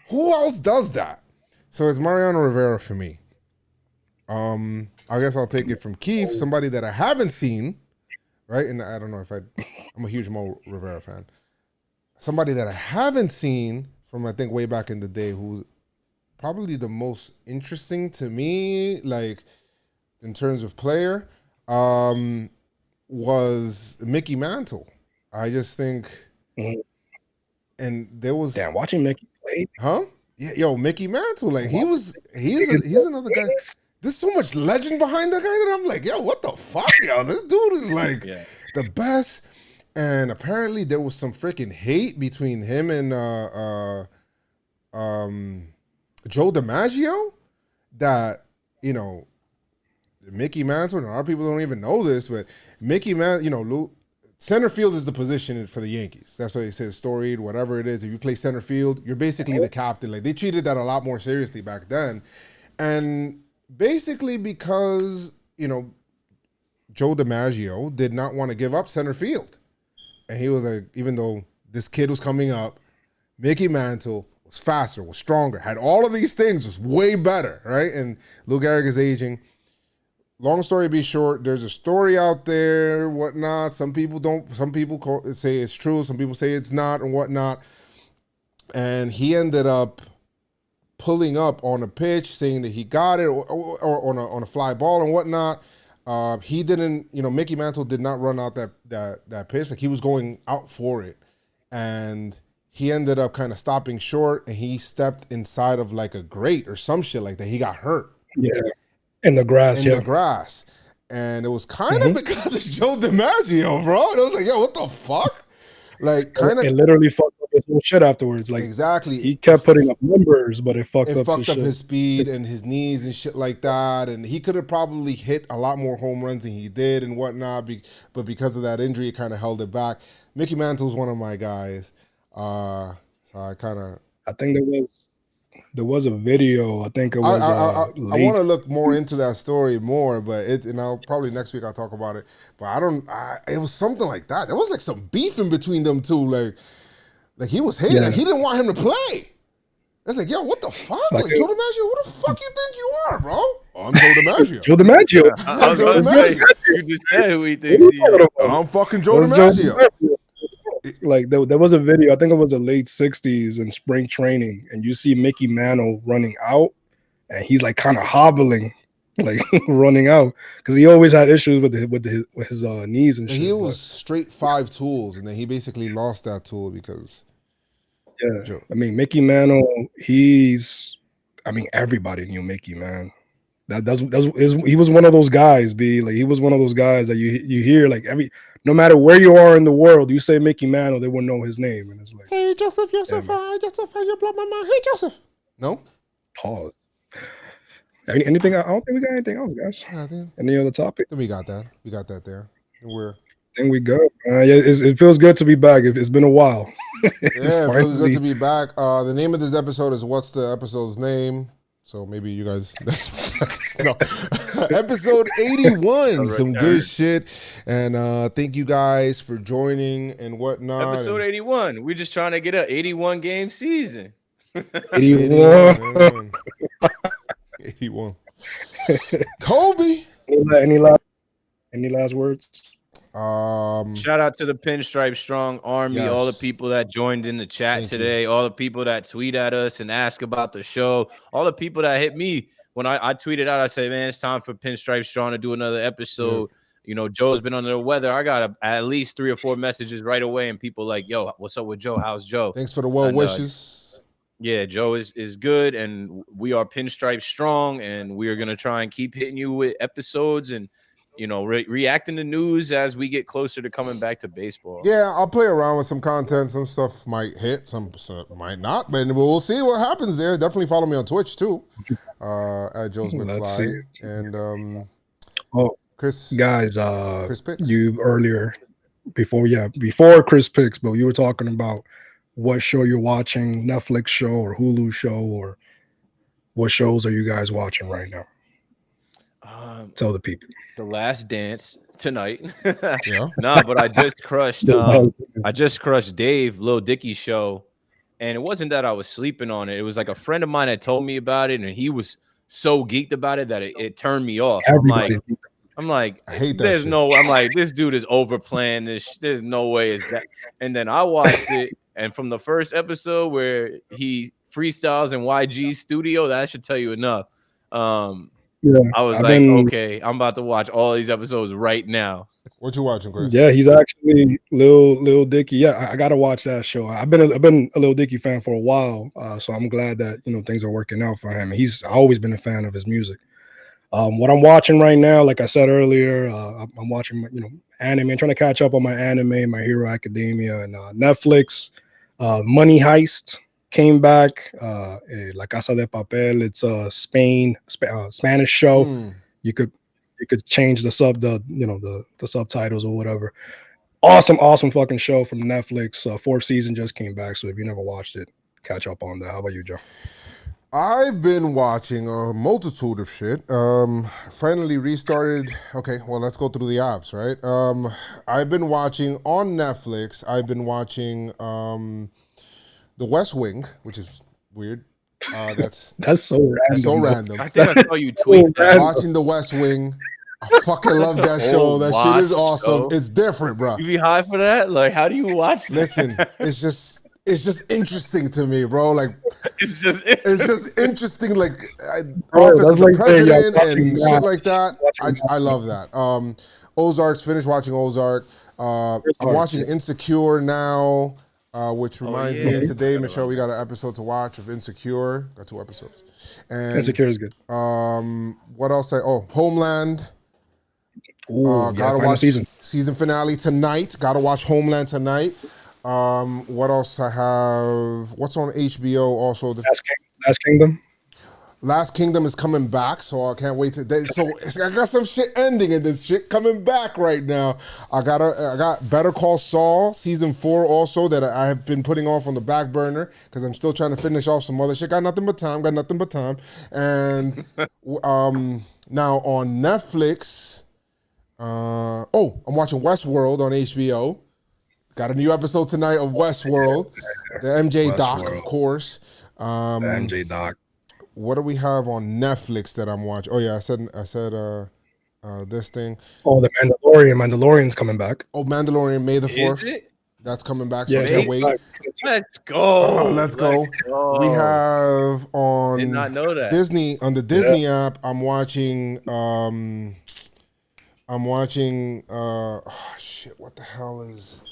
who else does that? So it's Mariano Rivera for me. I guess I'll take it from Keith, somebody that I haven't seen, right? And I don't know if I'm a huge Mo Rivera fan. Somebody that I haven't seen from, I think, way back in the day, who's probably the most interesting to me, like, in terms of player, was Mickey Mantle. I just think, and there was... Damn, watching Mickey play? Huh? Yeah, yo, Mickey Mantle, like, he's another guy. There's so much legend behind that guy that I'm like, yo, what the fuck, yo? This dude is like the best. And apparently there was some freaking hate between him and Joe DiMaggio that, you know, Mickey Mantle, and a lot of people don't even know this, but Mickey Mantle, you know, center field is the position for the Yankees. That's why they say storied, whatever it is. If you play center field, you're basically the captain. Like, they treated that a lot more seriously back then. And basically because, you know, Joe DiMaggio did not want to give up center field. And he was like, even though this kid was coming up, Mickey Mantle was faster, was stronger, had all of these things, was way better, right? And Lou Gehrig is aging. Long story be short, there's a story out there, whatnot. Some people say it's true, some people say it's not, and whatnot. And he ended up pulling up on a pitch, saying that he got it, or on a fly ball and whatnot. He didn't, you know, Mickey Mantle did not run out that pitch. Like, he was going out for it. And he ended up kind of stopping short, and he stepped inside of like a grate or some shit like that. He got hurt. Yeah. In the grass, the grass. And it was kind of because of Joe DiMaggio, bro. And I was like, yo, what the fuck? Like, kind of. It literally fucked up his whole shit afterwards. Like, exactly. He kept putting up numbers, but it fucked up his speed and his knees and shit like that. And he could have probably hit a lot more home runs than he did and whatnot. But because of that injury, it kind of held it back. Mickey Mantle's one of my guys. So I think there was a video. I think it was. I want to look more into that story more, but I'll probably next week I'll talk about it. But it was something like that. There was like some beef in between them two. Like he was hating. Like, he didn't want him to play. It's like, yo, what the fuck? Like, Joe DiMaggio, who the fuck you think you are, bro? Oh, I'm Joe DiMaggio. Joe DiMaggio. I was going to say, you just said who he thinks he is. I'm fucking Joe DiMaggio. Like, there was a video, I think it was the late 60s in spring training, and you see Mickey Mantle running out, and he's like kind of hobbling, like running out, because he always had issues with his knees and shit. He was straight 5 tools, and then he basically lost that tool because. Yeah, Joe. I mean, Mickey Mantle, everybody knew Mickey, man. He was one of those guys, he was one of those guys that you hear, like, no matter where you are in the world, you say Mickey Mantle, they will know his name. And it's like, hey, Joseph, Joseph, you blow my mind. Hey, Joseph. No? Pause. Anything? I don't think we got anything else, guys. Any other topic? Then we got that. We got that there. I think we go. It feels good to be back. It's been a while. Yeah, it feels good to be back. The name of this episode is What's the Episode's Name? So maybe you guys, no. Episode 81, some good shit. And thank you guys for joining and whatnot. Episode 81. We're just trying to get an 81 game season. 81. 81. Kobe. Any last words? Shout out to the Pinstripe Strong Army, all the people that joined in the chat today, all the people that tweet at us and ask about the show, all the people that hit me when I tweeted out. I said, man, it's time for Pinstripe Strong to do another episode. you know, Joe's been under the weather. I got at least 3 or 4 messages right away, and people like, yo, what's up with Joe? How's Joe? Thanks for the well wishes. Yeah, Joe is good, and we are Pinstripe Strong, and we are gonna try and keep hitting you with episodes and, you know, reacting to news as we get closer to coming back to baseball. Yeah, I'll play around with some content. Some stuff might hit, some might not, but we'll see what happens there. Definitely follow me on Twitch too, at Joe's McFly. And Chris, guys, Chris Picks. You earlier before Chris Picks, but you were talking about what show you're watching, Netflix show or Hulu show, or what shows are you guys watching right now? Tell the people. The Last Dance tonight. Yeah. Nah, but I just crushed Dave, Lil Dicky's show, and it wasn't that I was sleeping on it. It was like a friend of mine that told me about it, and he was so geeked about it that it turned me off. I'm like, I hate that there's shit. no, I'm like, this dude is overplaying this. There's no way it's that. And then I watched it, and from the first episode where he freestyles in YG's studio, that should tell you enough. I was okay, I'm about to watch all these episodes right now. What you watching, Chris? Yeah, he's actually Lil Dicky. Yeah, I gotta watch that show. I've been a Lil Dicky fan for a while, so I'm glad that things are working out for him. I've always been a fan of his music. What I'm watching right now, like I said earlier, I'm watching anime, trying to catch up on my anime, My Hero Academia, and Netflix. Money Heist came back. La Casa de Papel. It's a Spanish show. You could change the subtitles or whatever. Awesome fucking show from Netflix. 4th season just came back, so if you never watched it, catch up on that. How about you, Joe? I've been watching a multitude of shit. Finally restarted. Okay, well, let's go through the apps, right? I've been watching on Netflix. I've been watching The West Wing, which is weird. That's so random. So random. I think I saw you tweet that. Watching The West Wing. I fucking love that show. That shit is awesome. It's different, bro. You be high for that? Like, how do you watch that? Listen, it's just interesting to me, bro. Like, it's just interesting. Like, office of the president and shit like that. I love that. Ozark's finished watching Ozark. I'm watching Insecure now, which reminds me today, Michelle, we got an episode to watch of Insecure. Got 2 episodes. And Insecure is good. What else? Homeland. Gotta watch season finale tonight. Gotta watch Homeland tonight. What else I have? What's on HBO also? Last Kingdom. Last Kingdom is coming back, so I can't wait to. So I got some shit ending and this shit coming back right now. I got Better Call Saul season 4 also that I have been putting off on the back burner because I'm still trying to finish off some other shit. Got nothing but time. And now on Netflix, I'm watching Westworld on HBO. Got a new episode tonight of Westworld. The MJ doc, of course. The MJ doc. What do we have on Netflix that I'm watching? Oh yeah, I said this thing. Oh, the Mandalorian. Mandalorian's coming back. Oh, Mandalorian, May the 4th. Is it? That's coming back, so I can't wait. Let's go. Oh, let's go. We have on Did not know that. Disney, on the Disney app, I'm watching shit, what the hell is...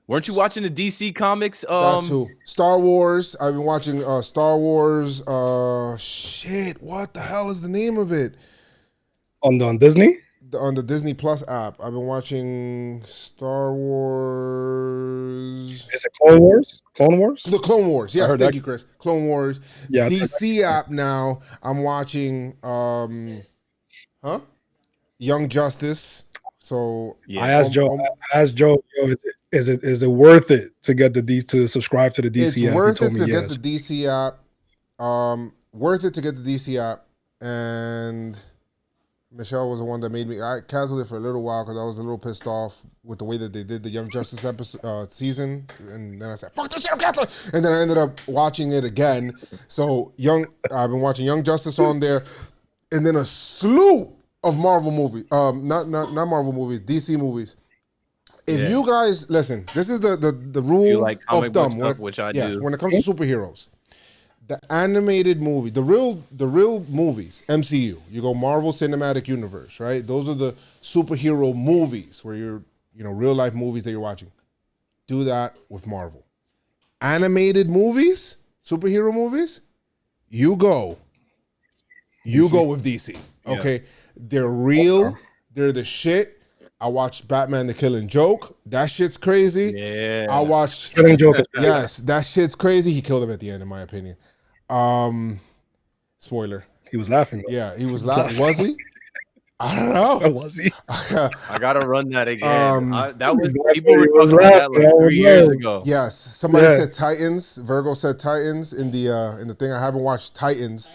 Weren't you watching the DC comics? That too. Star Wars. I've been watching Star Wars. Shit, what the hell is the name of it? On Disney? On the Disney Plus app. I've been watching Star Wars. Is it Clone Wars? Clone Wars? The Clone Wars. Yes, thank you, Chris. Clone Wars. Yeah. DC app now. I'm watching Young Justice. So yeah, I asked Joe, yo, is it worth it to get to subscribe to the DC app? It's worth it to get the DC app. Worth it to get the DC app. And Michelle was the one that made me. I canceled it for a little while because I was a little pissed off with the way that they did the Young Justice episode season. And then I said, "Fuck this shit, I'm canceling." And then I ended up watching it again. So I've been watching Young Justice on there, and then a slew of Marvel movies. Not Marvel movies, DC movies. If you guys listen, this is the rule of thumb. Which I do. When it comes to superheroes, the animated movie, the real movies, MCU. You go Marvel Cinematic Universe, right? Those are the superhero movies where you're, real life movies that you're watching. Do that with Marvel. Animated movies, superhero movies, you go with DC. Okay, they're real. They're the shit. I watched Batman: The Killing Joke. That shit's crazy. Yeah. I watched Killing Joke. Yes, that shit's crazy. He killed him at the end, in my opinion. Spoiler. He was laughing. Though. Yeah, he was laughing. Was he? I don't know. Was he? I gotta run that again. That was Exactly, people were it was talking about that laughing, like I 3 years know. ago. Yes, somebody Yeah. said Titans. Virgo said Titans in the thing. I haven't watched Titans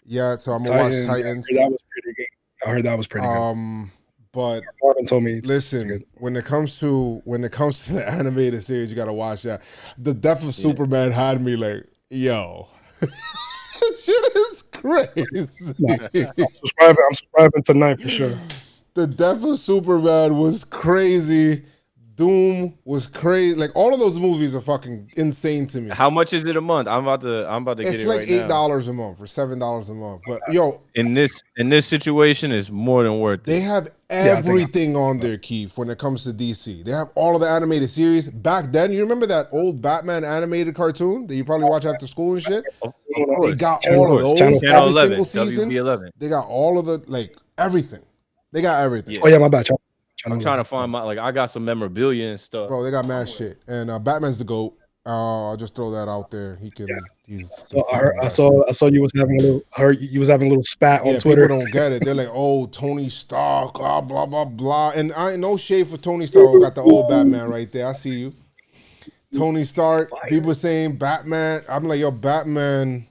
yet, so I'm gonna watch Titans. That was pretty good. I heard that was pretty good. But Marvin told me. listen, when it comes to the animated series, you gotta watch that. The Death of Superman had me like, yo, shit is crazy. I'm subscribing tonight for sure. The Death of Superman was crazy. Doom was crazy. Like all of those movies are fucking insane to me. How much is it a month? I'm about to get It's it like right now. $8 a month or $7 a month. But yo, In this situation, is more than worth they it. have I think- everything on there, Keith, when it comes to DC. They have all of the animated series. Back then, you remember that old Batman animated cartoon that you probably watch after school and shit? They got all of those. Channel Every 11, single season. WB11. They got all of the, like, everything. They got everything. Yeah. Oh yeah, my bad. I'm trying to find I got some memorabilia and stuff. Bro, they got mad shit. And Batman's the GOAT. I'll just throw that out there. He's So I saw you was having a little. I heard you was having a little spat on Twitter. People don't get it. They're like, oh, Tony Stark, blah, blah, blah. And I ain't no shade for Tony Stark. I got the old Batman right there. I see you. Tony Stark, people saying Batman. I'm like, yo, Batman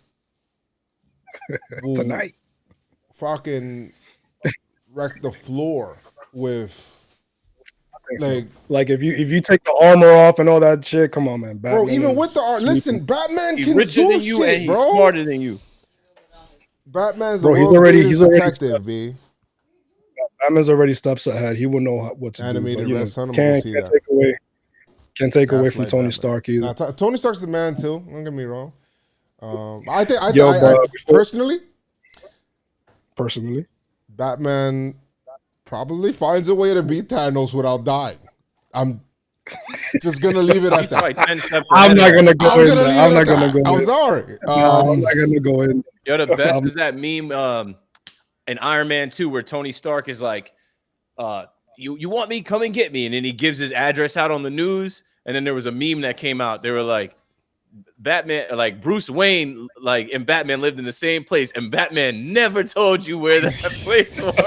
will Tonight. fucking wreck the floor with Like if you take the armor off and all that shit, come on, man. bro, Batman even is with the art, sweeping. listen, Batman He's can richer do than you shit, and he's bro. smarter than you. Batman's Bro, the he's world's already- greatest he's already detective, B. Batman's already steps ahead. He would know what to Animated do. But, Red Son, I'm can't gonna see can't take away That's from like Tony Batman. Stark either. Nah, Tony Stark's the man too. Don't get me wrong. I think Yo, but personally, Batman probably finds a way to beat Thanos without dying. I'm just gonna leave it at He's probably that. 10 steps I'm ahead not of gonna that. go I'm in gonna there. leave I'm it not at gonna that. go I'm in. sorry. No, I'm not gonna go in. Yo, the best is that meme in Iron Man 2 where Tony Stark is like, you want me? Come and get me. And then he gives his address out on the news. And then there was a meme that came out. They were like, Batman, like Bruce Wayne, like and Batman lived in the same place, and Batman never told you where that place was.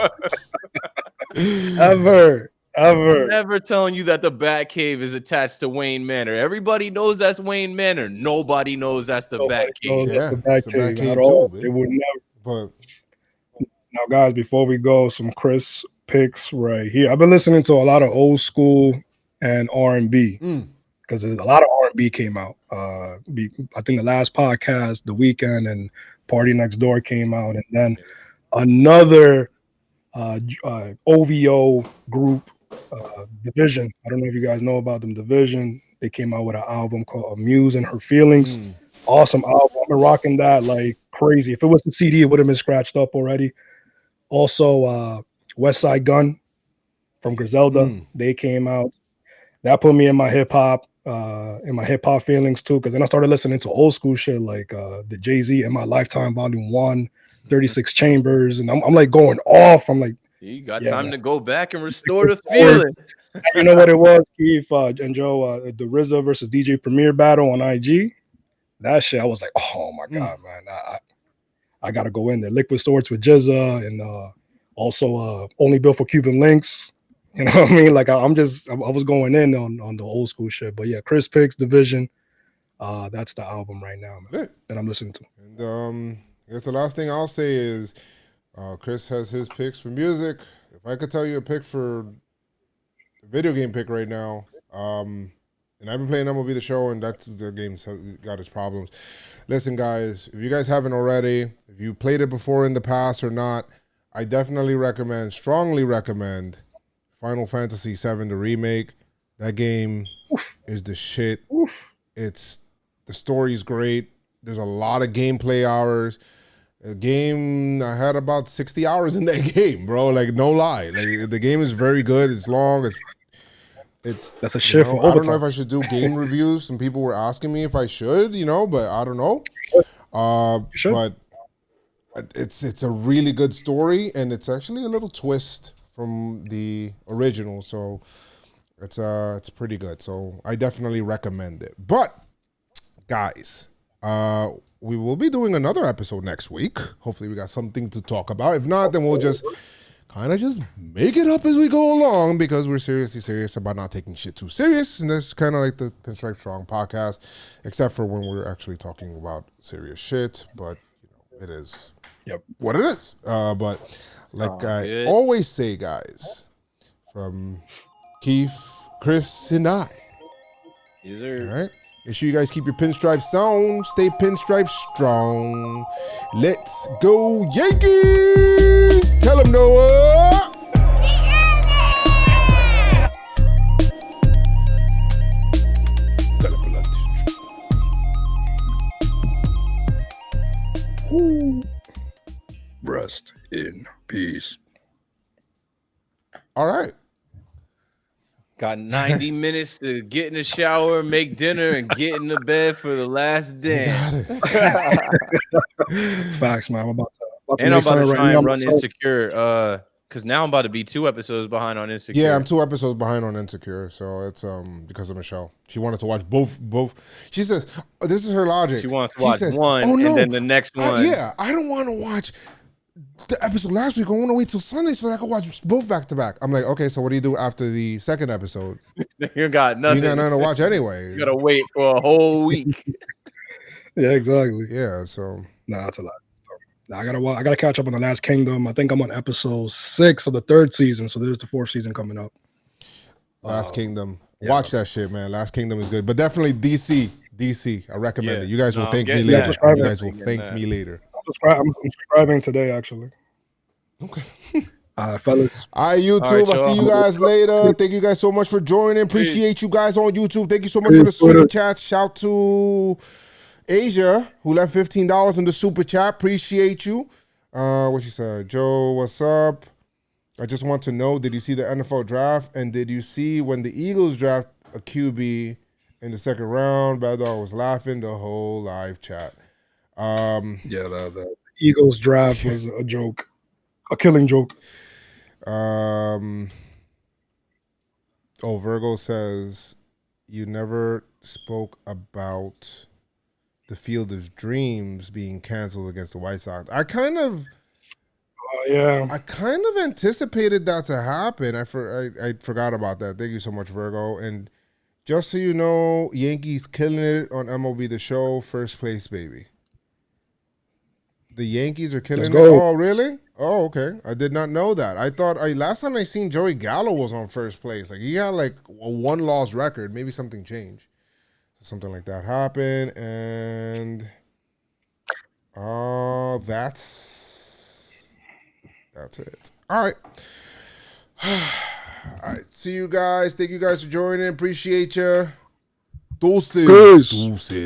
Ever. Never telling you that the Batcave is attached to Wayne Manor. Everybody knows that's Wayne Manor. Nobody knows that's the Nobody knows Batcave. Yeah, that's the it's the Batcave Batcave at all. too, They babe. would never. But Now, guys, before we go, some Chris picks right here. I've been listening to a lot of old school and R&B because a lot of R&B came out. I think the last podcast, The Weeknd and Party Next Door came out, and then another OVO group, Division. I don't know if you guys know about them. Division. They came out with an album called Muse and Her Feelings. Awesome album. I've been rocking that like crazy. If it was the CD, it would have been scratched up already. Also, West Side Gun from Griselda. They came out. That put me in my hip hop feelings too. Because then I started listening to old school shit like the Jay-Z In My Lifetime Volume 1, 36 Chambers, and I'm like going off. I'm like, You got Yeah. time to go back and restore the feeling. you know what it was, Keith and Joe, the RZA versus DJ Premier battle on IG. That shit, I was like, oh my god, man, I gotta go in there. Liquid Swords with Jizza, and also Only Built for Cuban Links. You know what I mean? Like I was going in on the old school shit. But yeah, Chris Picks Division. That's the album right now, man, that I'm listening to. And I guess the last thing I'll say is Chris has his picks for music. If I could tell you a pick for a video game pick right now, and I've been playing MLB The Show, and that's the game's got its problems. Listen, guys, if you guys haven't already, if you played it before in the past or not, I definitely strongly recommend Final Fantasy VII, the remake. That game is the shit. The story's great. There's a lot of gameplay hours. The game, I had about 60 hours in that game, bro. Like, no lie. Like, the game is very good. It's long. That's a shit for I don't know overtime. if I should do game reviews. Some people were asking me if I should, but I don't know. should. But it's a really good story, and it's actually a little twist from the original. So it's pretty good. So I definitely recommend it. But guys, we will be doing another episode next week. Hopefully we got something to talk about. If not, then we'll just kind of just make it up as we go along, because we're seriously serious about not taking shit too serious. And that's kind of like the Pinstripe Strong podcast, except for when we're actually talking about serious shit. But it is what it is. But like I always say, guys, from Keith, Chris, and I. Yes, sir. All right. Make sure you guys keep your pinstripes on. Stay pinstripe strong. Let's go Yankees! Tell them Noah! Rest in peace. All right. Got 90 minutes to get in the shower, make dinner, and get in the bed for the last dance. Facts, man. I'm about to And I'm make about to something try now and run myself. Insecure. Because now I'm about to be 2 episodes behind on Insecure. Yeah, I'm 2 episodes behind on Insecure, so it's because of Michelle. She wanted to watch both. She says, this is her logic. She wants to watch one, "Oh, no, and then the next one. I don't want to watch the episode last week. I want to wait till Sunday so that I can watch both back to back." I'm like, okay, so what do you do after the second episode? You got nothing. You got nothing to watch anyway. You got to wait for a whole week. Yeah, exactly. Yeah, so. Nah, that's a lot. Nah, I gotta catch up on The Last Kingdom. I think I'm on episode 6 of the 3rd season, so there's the 4th season coming up. Last Kingdom. Watch that shit, man. Last Kingdom is good. But definitely DC. I recommend it. You guys will thank me later. You guys will thank me later. I'm subscribing today, actually. Okay. Fellas. All right, YouTube. All right, I'll see you guys later. Thank you guys so much for joining. Appreciate you guys on YouTube. Thank you so much for the super chat. Shout to Asia, who left $15 in the super chat. Appreciate you. What she said? Joe, what's up? I just want to know, did you see the NFL draft? And did you see when the Eagles draft a QB in the 2nd round? Bad Dog was laughing the whole live chat. Yeah, the Eagles draft was a joke. A killing joke. Virgo says, you never spoke about the Field of Dreams being canceled against the White Sox. I kind of anticipated that to happen. I forgot about that. Thank you so much, Virgo. And just so you know, Yankees killing it on MLB The Show, 1st place, baby. The Yankees are killing it. Oh, really? Oh, okay. I did not know that. I thought last time I seen Joey Gallo was on 1st place. Like, he had like a 1-loss record. Maybe something changed. Something like that happened, and that's it. All right. All right. See you guys. Thank you guys for joining. Appreciate you. Deuces.